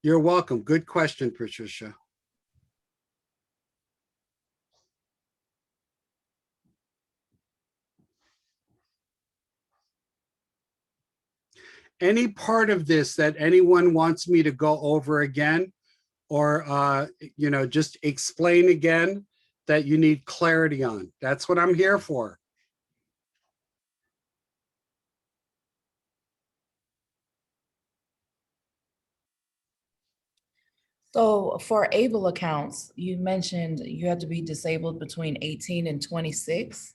You're welcome. Good question, Patricia. Any part of this that anyone wants me to go over again or just explain again that you need clarity on? That's what I'm here for. So for ABLE accounts, you mentioned you had to be disabled between 18 and 26.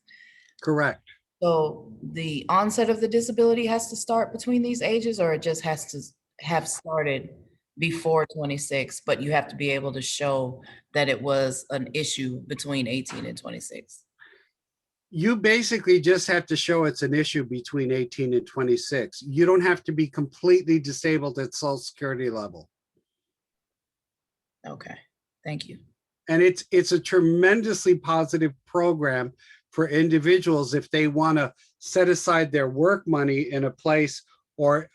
Correct. So the onset of the disability has to start between these ages, or it just has to have started before 26, but you have to be able to show that it was an issue between 18 and 26. You basically just have to show it's an issue between 18 and 26. You don't have to be completely disabled at Social Security level. Okay, thank you. And it's a tremendously positive program for individuals if they want to set aside their work money in a place or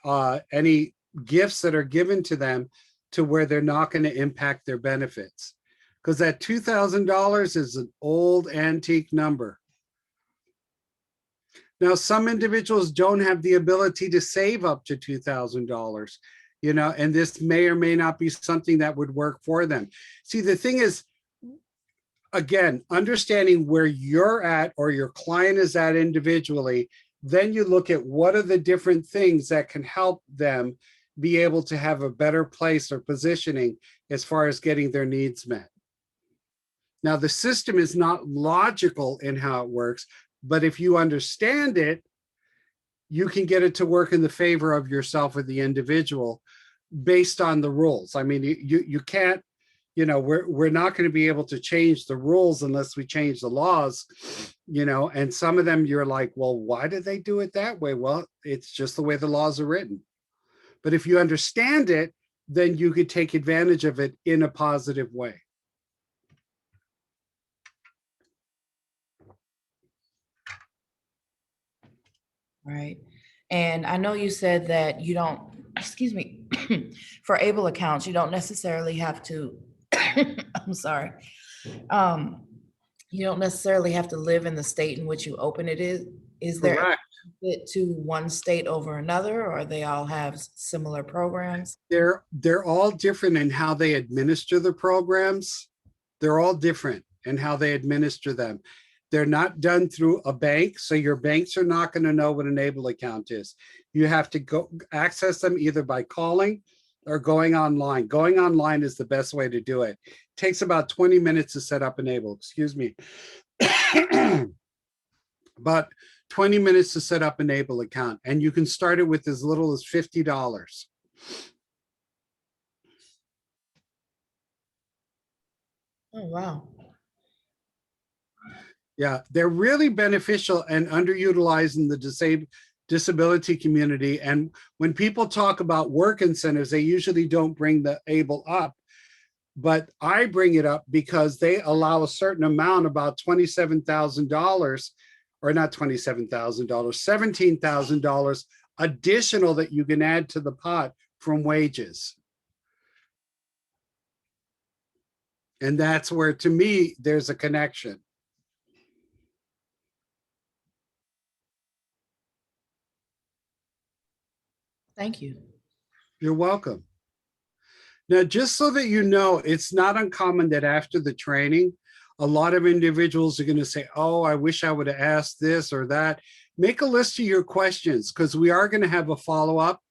any gifts that are given to them to where they're not going to impact their benefits. Because that $2,000 is an old antique number. Now, some individuals don't have the ability to save up to $2,000, and this may or may not be something that would work for them. See, the thing is, again, understanding where you're at or your client is at individually, then you look at what are the different things that can help them be able to have a better place or positioning as far as getting their needs met. Now, the system is not logical in how it works, but if you understand it, you can get it to work in the favor of yourself or the individual based on the rules. I mean, you can't, we're not going to be able to change the rules unless we change the laws, and some of them you're like, well, why did they do it that way? Well, it's just the way the laws are written. But if you understand it, then you could take advantage of it in a positive way. Right. And I know you said that you don't, excuse me, for ABLE accounts, you don't necessarily have to, I'm sorry. You don't necessarily have to live in the state in which you open it is. Is there Correct. a benefit to one state over another, or they all have similar programs? They're all different in how they administer the programs. They're all different in how they administer them. They're not done through a bank, so your banks are not going to know what an ABLE account is. You have to go access them either by calling or going online. Going online is the best way to do it. Takes about 20 minutes to set up Enable, excuse me. But 20 minutes to set up Enable account, and you can start it with as little as $50. Oh, wow. Yeah, they're really beneficial and underutilized in the disability community. And when people talk about work incentives, they usually don't bring the ABLE up. But I bring it up because they allow a certain amount, about $27,000, or not $27,000, $17,000 additional that you can add to the pot from wages. And that's where, to me, there's a connection. Thank you. You're welcome. Now, just so that you know, it's not uncommon that after the training, a lot of individuals are going to say, oh, I wish I would have asked this or that. Make a list of your questions, because we are going to have a follow-up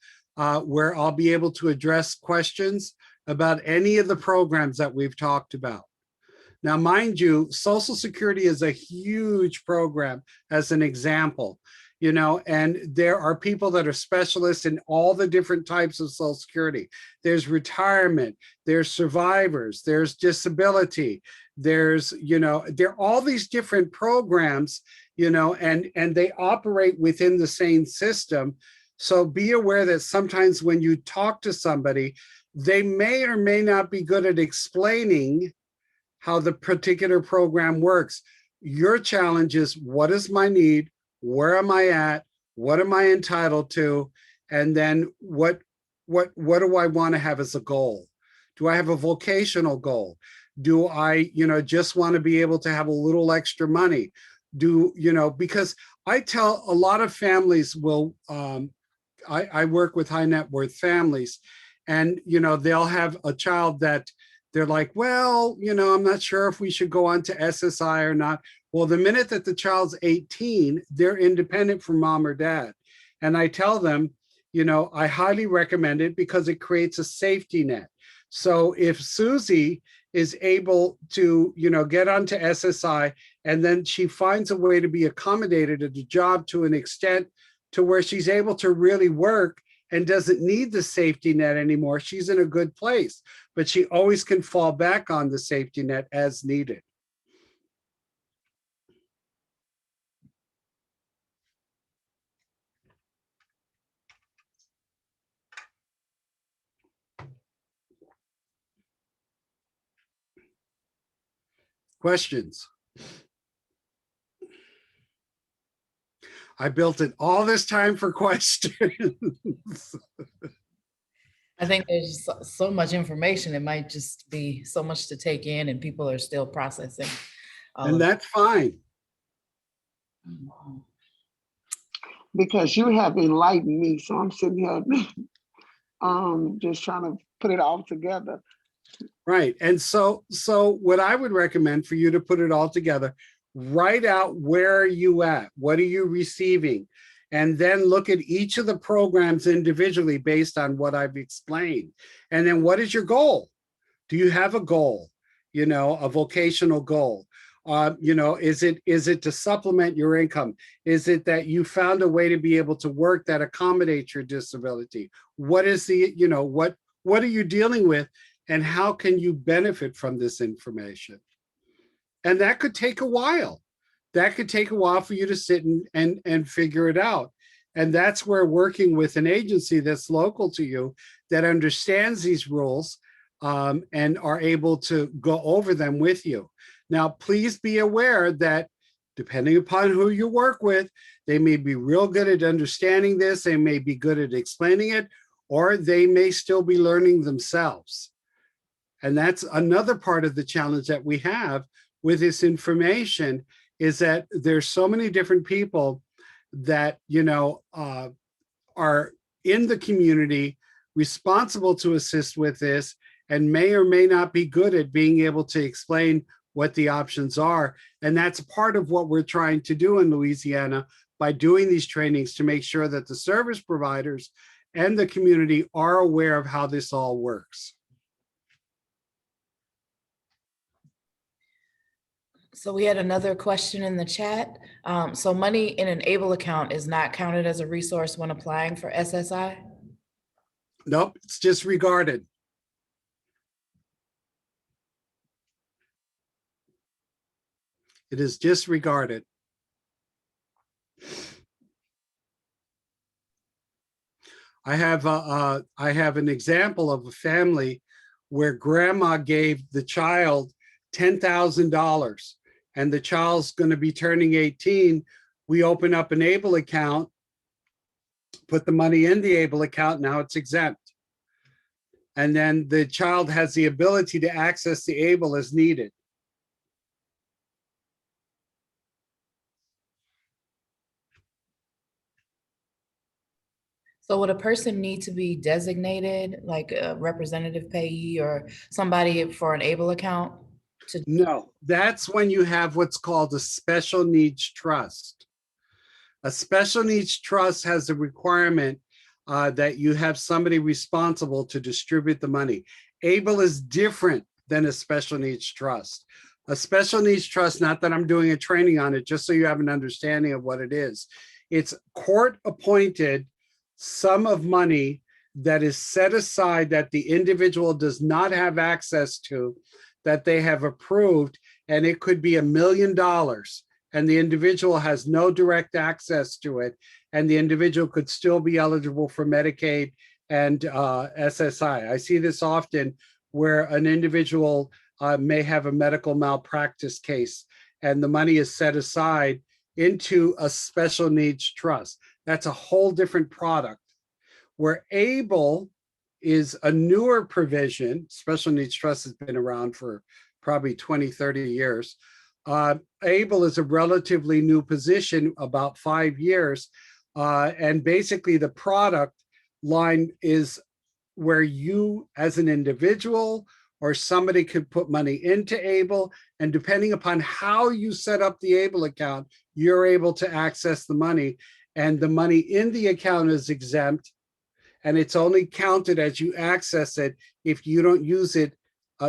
where I'll be able to address questions about any of the programs that we've talked about. Now, mind you, Social Security is a huge program, as an example, you know, and there are people that are specialists in all the different types of Social Security. There's retirement, there's survivors, there's disability, there's, you know, there are all these different programs, you know, and they operate within the same system. So be aware that sometimes when you talk to somebody, they may or may not be good at explaining how the particular program works. Your challenge is, what is my need? Where am I at? What am I entitled to? And then what do I want to have as a goal? Do I have a vocational goal? Do I, you know, just want to be able to have a little extra money? Do, you know, because I tell a lot of families will, I work with high net worth families, and, you know, they'll have a child that they're like, well, you know, I'm not sure if we should go on to SSI or not. Well, the minute that the child's 18, they're independent from mom or dad. And I tell them, you know, I highly recommend it because it creates a safety net. So if Susie is able to, you know, get onto SSI, and then she finds a way to be accommodated at the job to an extent to where she's able to really work and doesn't need the safety net anymore, she's in a good place. But she always can fall back on the safety net as needed. Questions? I built it all this time for questions. I think there's so much information. It might just be so much to take in, and people are still processing. And that's fine. Mhm. Because you have enlightened me, so I'm sitting here just trying to put it all together. Right. And so what I would recommend for you to put it all together, write out, where are you at? What are you receiving? And then look at each of the programs individually based on what I've explained. And then what is your goal? Do you have a goal? You know, a vocational goal? You know, is it to supplement your income? Is it that you found a way to be able to work that accommodates your disability? What is the, you know, what are you dealing with, and how can you benefit from this information? And that could take a while. That could take a while for you to sit and figure it out. And that's where working with an agency that's local to you, that understands these rules, and are able to go over them with you. Now, please be aware that depending upon who you work with, they may be real good at understanding this, they may be good at explaining it, or they may still be learning themselves. And that's another part of the challenge that we have with this information, is that there's so many different people that, you know, are in the community responsible to assist with this, and may or may not be good at being able to explain what the options are. And that's part of what we're trying to do in Louisiana by doing these trainings, to make sure that the service providers and the community are aware of how this all works. So we had another question in the chat. So money in an ABLE account is not counted as a resource when applying for SSI? Nope, it's disregarded. It is disregarded. I have an example of a family where grandma gave the child $10,000 and the child's going to be turning 18. We open up an ABLE account, put the money in the ABLE account, now it's exempt. And then the child has the ability to access the ABLE as needed. So would a person need to be designated like a representative payee or somebody for an ABLE account? No, that's when you have what's called a special needs trust. A special needs trust has a requirement that you have somebody responsible to distribute the money. ABLE is different than a special needs trust. A special needs trust, not that I'm doing a training on it, just so you have an understanding of what it is. It's court-appointed sum of money that is set aside that the individual does not have access to, that they have approved, and it could be $1 million. And the individual has no direct access to it, and the individual could still be eligible for Medicaid and SSI. I see this often where an individual may have a medical malpractice case, and the money is set aside into a special needs trust. That's a whole different product. Where ABLE is a newer provision, special needs trust has been around for probably 20, 30 years. ABLE is a relatively new position, about 5 years. And basically the product line is where you as an individual or somebody could put money into ABLE, and depending upon how you set up the ABLE account, you're able to access the money, and the money in the account is exempt, and it's only counted as you access it if you don't use it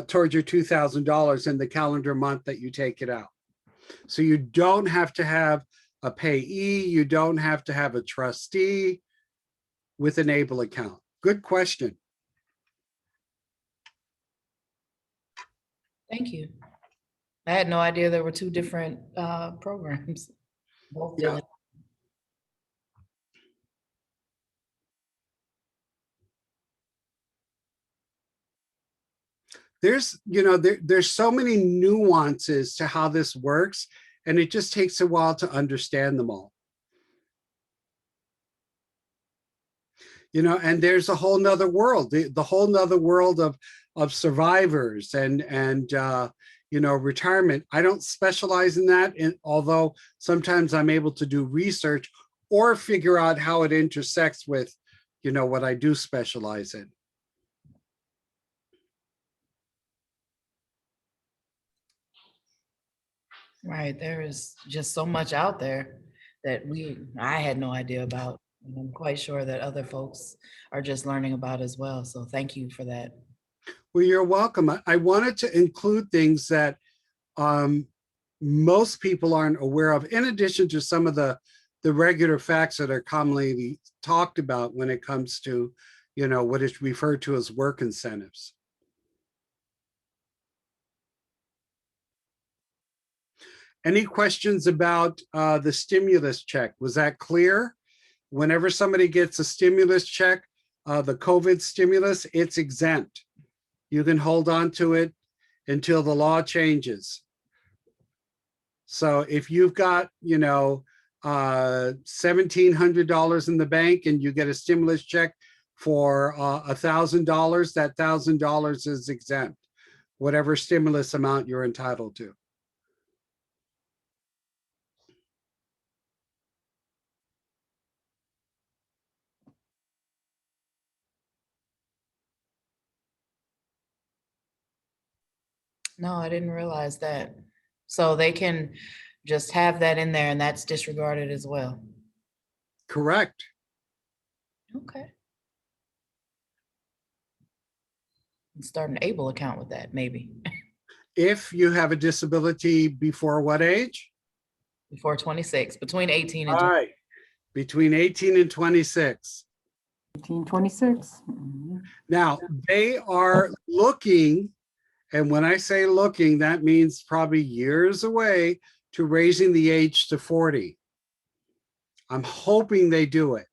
towards your $2,000 in the calendar month that you take it out. So you don't have to have a payee, you don't have to have a trustee with an ABLE account. Good question. Thank you. I had no idea there were two different programs. Both Yeah. dealing. There's so many nuances to how this works, and it just takes a while to understand them all. And there's a whole nother world, the whole nother world of survivors and retirement. I don't specialize in that, although sometimes I'm able to do research or figure out how it intersects with, what I do specialize in. Right, there is just so much out there that I had no idea about. And I'm quite sure that other folks are just learning about as well. So thank you for that. Well, you're welcome. I wanted to include things that most people aren't aware of, in addition to some of the regular facts that are commonly talked about when it comes to, what is referred to as work incentives. Any questions about the stimulus check? Was that clear? Whenever somebody gets a stimulus check, the COVID stimulus, it's exempt. You can hold on to it until the law changes. So if you've got, $1,700 in the bank and you get a stimulus check for $1,000, that $1,000 is exempt, whatever stimulus amount you're entitled to. No, I didn't realize that. So they can just have that in there and that's disregarded as well. Correct. Okay. Start an ABLE account with that, maybe, If you have a disability before what age? before 26, between 18 and All 20. right, between 18 and 26. 1826. Now, they are looking, and when I say looking, that means probably years away, to raising the age to 40. I'm hoping they do it.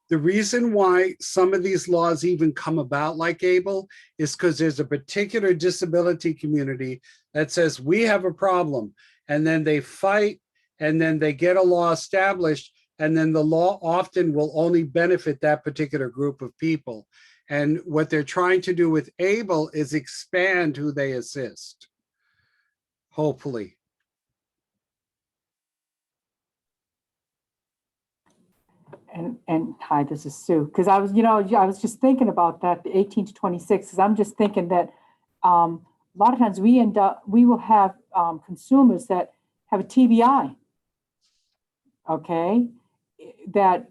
The reason why some of these laws even come about like ABLE is because there's a particular disability community that says we have a problem, and then they fight, and then they get a law established, and then the law often will only benefit that particular group of people. And what they're trying to do with ABLE is expand who they assist, hopefully. And hi, this is Sue. Because I was, I was just thinking about that, the 18 to 26, because I'm just thinking that a lot of times we will have consumers that have a TBI. Okay, that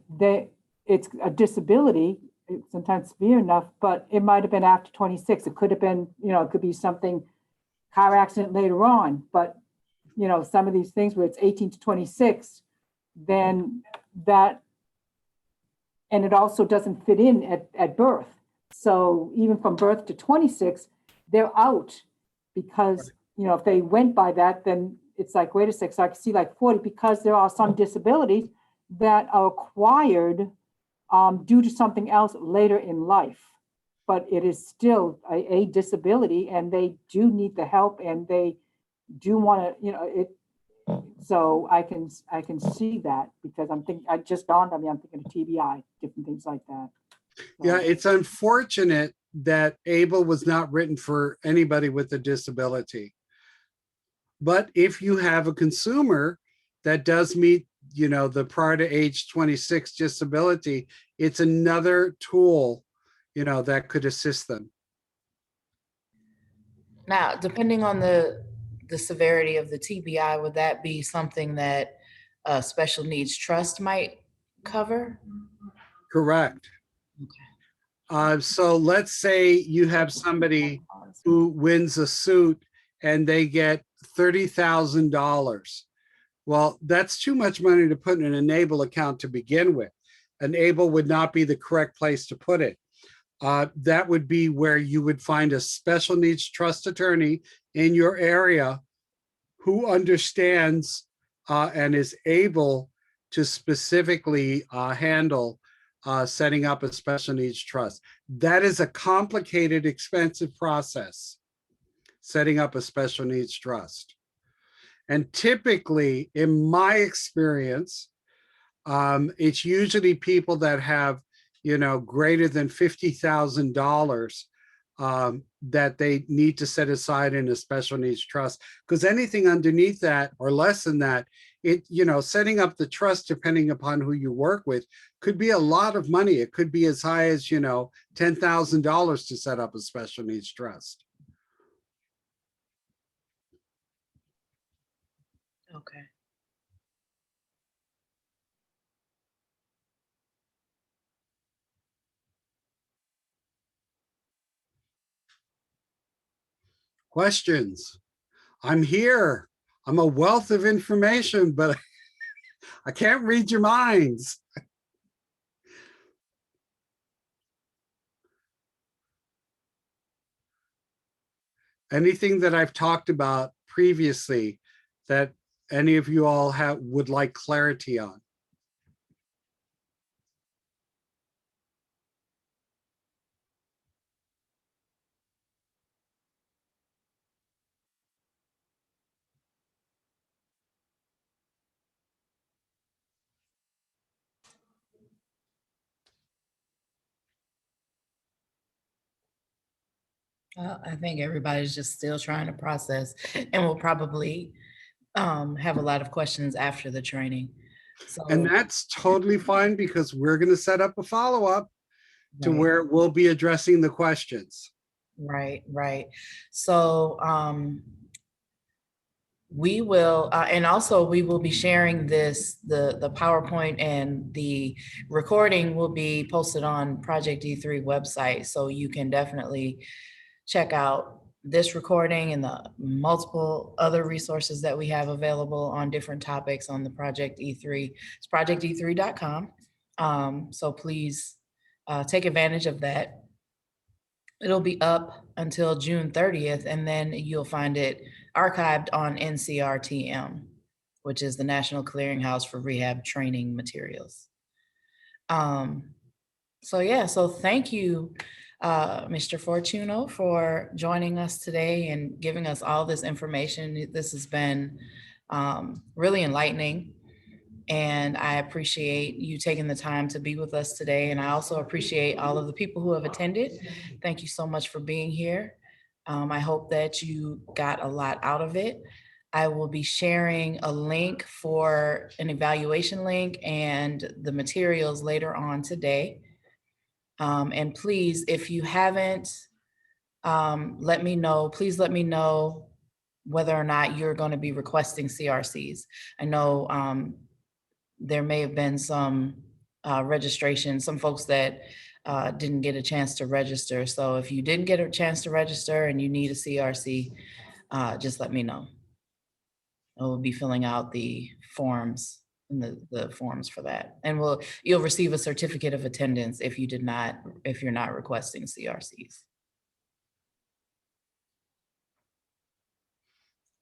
it's a disability, it's sometimes severe enough, but it might have been after 26. It could have been, it could be something, car accident later on, but some of these things where it's 18 to 26, then that, and it also doesn't fit in at birth. So even from birth to 26, they're out because, if they went by that, then it's like, wait a sec, so I can see like 40, because there are some disabilities that are acquired due to something else later in life. But it is still a disability, and they do need the help, and they do want to, so I can see that, because I'm thinking, I just dawned on me, I'm thinking of TBI, different things like that. Yeah, it's unfortunate that ABLE was not written for anybody with a disability. But if you have a consumer that does meet, the prior to age 26 disability, it's another tool, that could assist them. Now, depending on the severity of the TBI, would that be something that a special needs trust might cover? Correct. So let's say you have somebody who wins a suit and they get $30,000. Well, that's too much money to put in an Enable account to begin with. Enable would not be the correct place to put it. That would be where you would find a special needs trust attorney in your area who understands and is able to specifically handle setting up a special needs trust. That is a complicated, expensive process, setting up a special needs trust. And typically, in my experience, it's usually people that have, greater than $50,000 that they need to set aside in a special needs trust. Because anything underneath that or less than that, setting up the trust, depending upon who you work with, could be a lot of money. It could be as high as, $10,000 to set up a special needs trust. Okay. Questions? I'm here. I'm a wealth of information, but I can't read your minds. Anything that I've talked about previously that any of you all would like clarity on? I think everybody's just still trying to process, and will probably have a lot of questions after the training. So, And that's totally fine, because we're going to set up a follow-up to right, where we'll be addressing the questions. right. So, we will, and also we will be sharing this, the PowerPoint and the recording will be posted on Project E3 website. So you can definitely check out this recording and the multiple other resources that we have available on different topics on the Project E3. It's projecte3.com. So please take advantage of that. It'll be up until June 30th, and then you'll find it archived on NCRTM, which is the National Clearinghouse for Rehab Training Materials. So yeah, so thank you, Mr. Fortuno, for joining us today and giving us all this information. This has been really enlightening. And I appreciate you taking the time to be with us today. And I also appreciate all of the people who have attended. Thank you so much for being here. I hope that you got a lot out of it. I will be sharing a link for an evaluation link and the materials later on today. And please, if you haven't, let me know, please let me know whether or not you're going to be requesting CRCs. I know there may have been some registration, some folks that didn't get a chance to register. So if you didn't get a chance to register and you need a CRC, just let me know. I will be filling out the forms and the forms for that. And you'll receive a certificate of attendance if you're not requesting CRCs.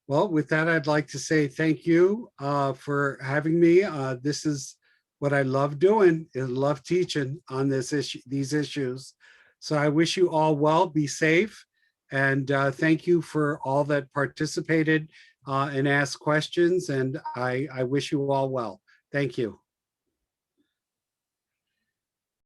Well, with that, I'd like to say thank you for having me. This is what I love doing, I love teaching on these issues. So I wish you all well, be safe. And thank you for all that participated and asked questions. And I wish you all well. Thank you.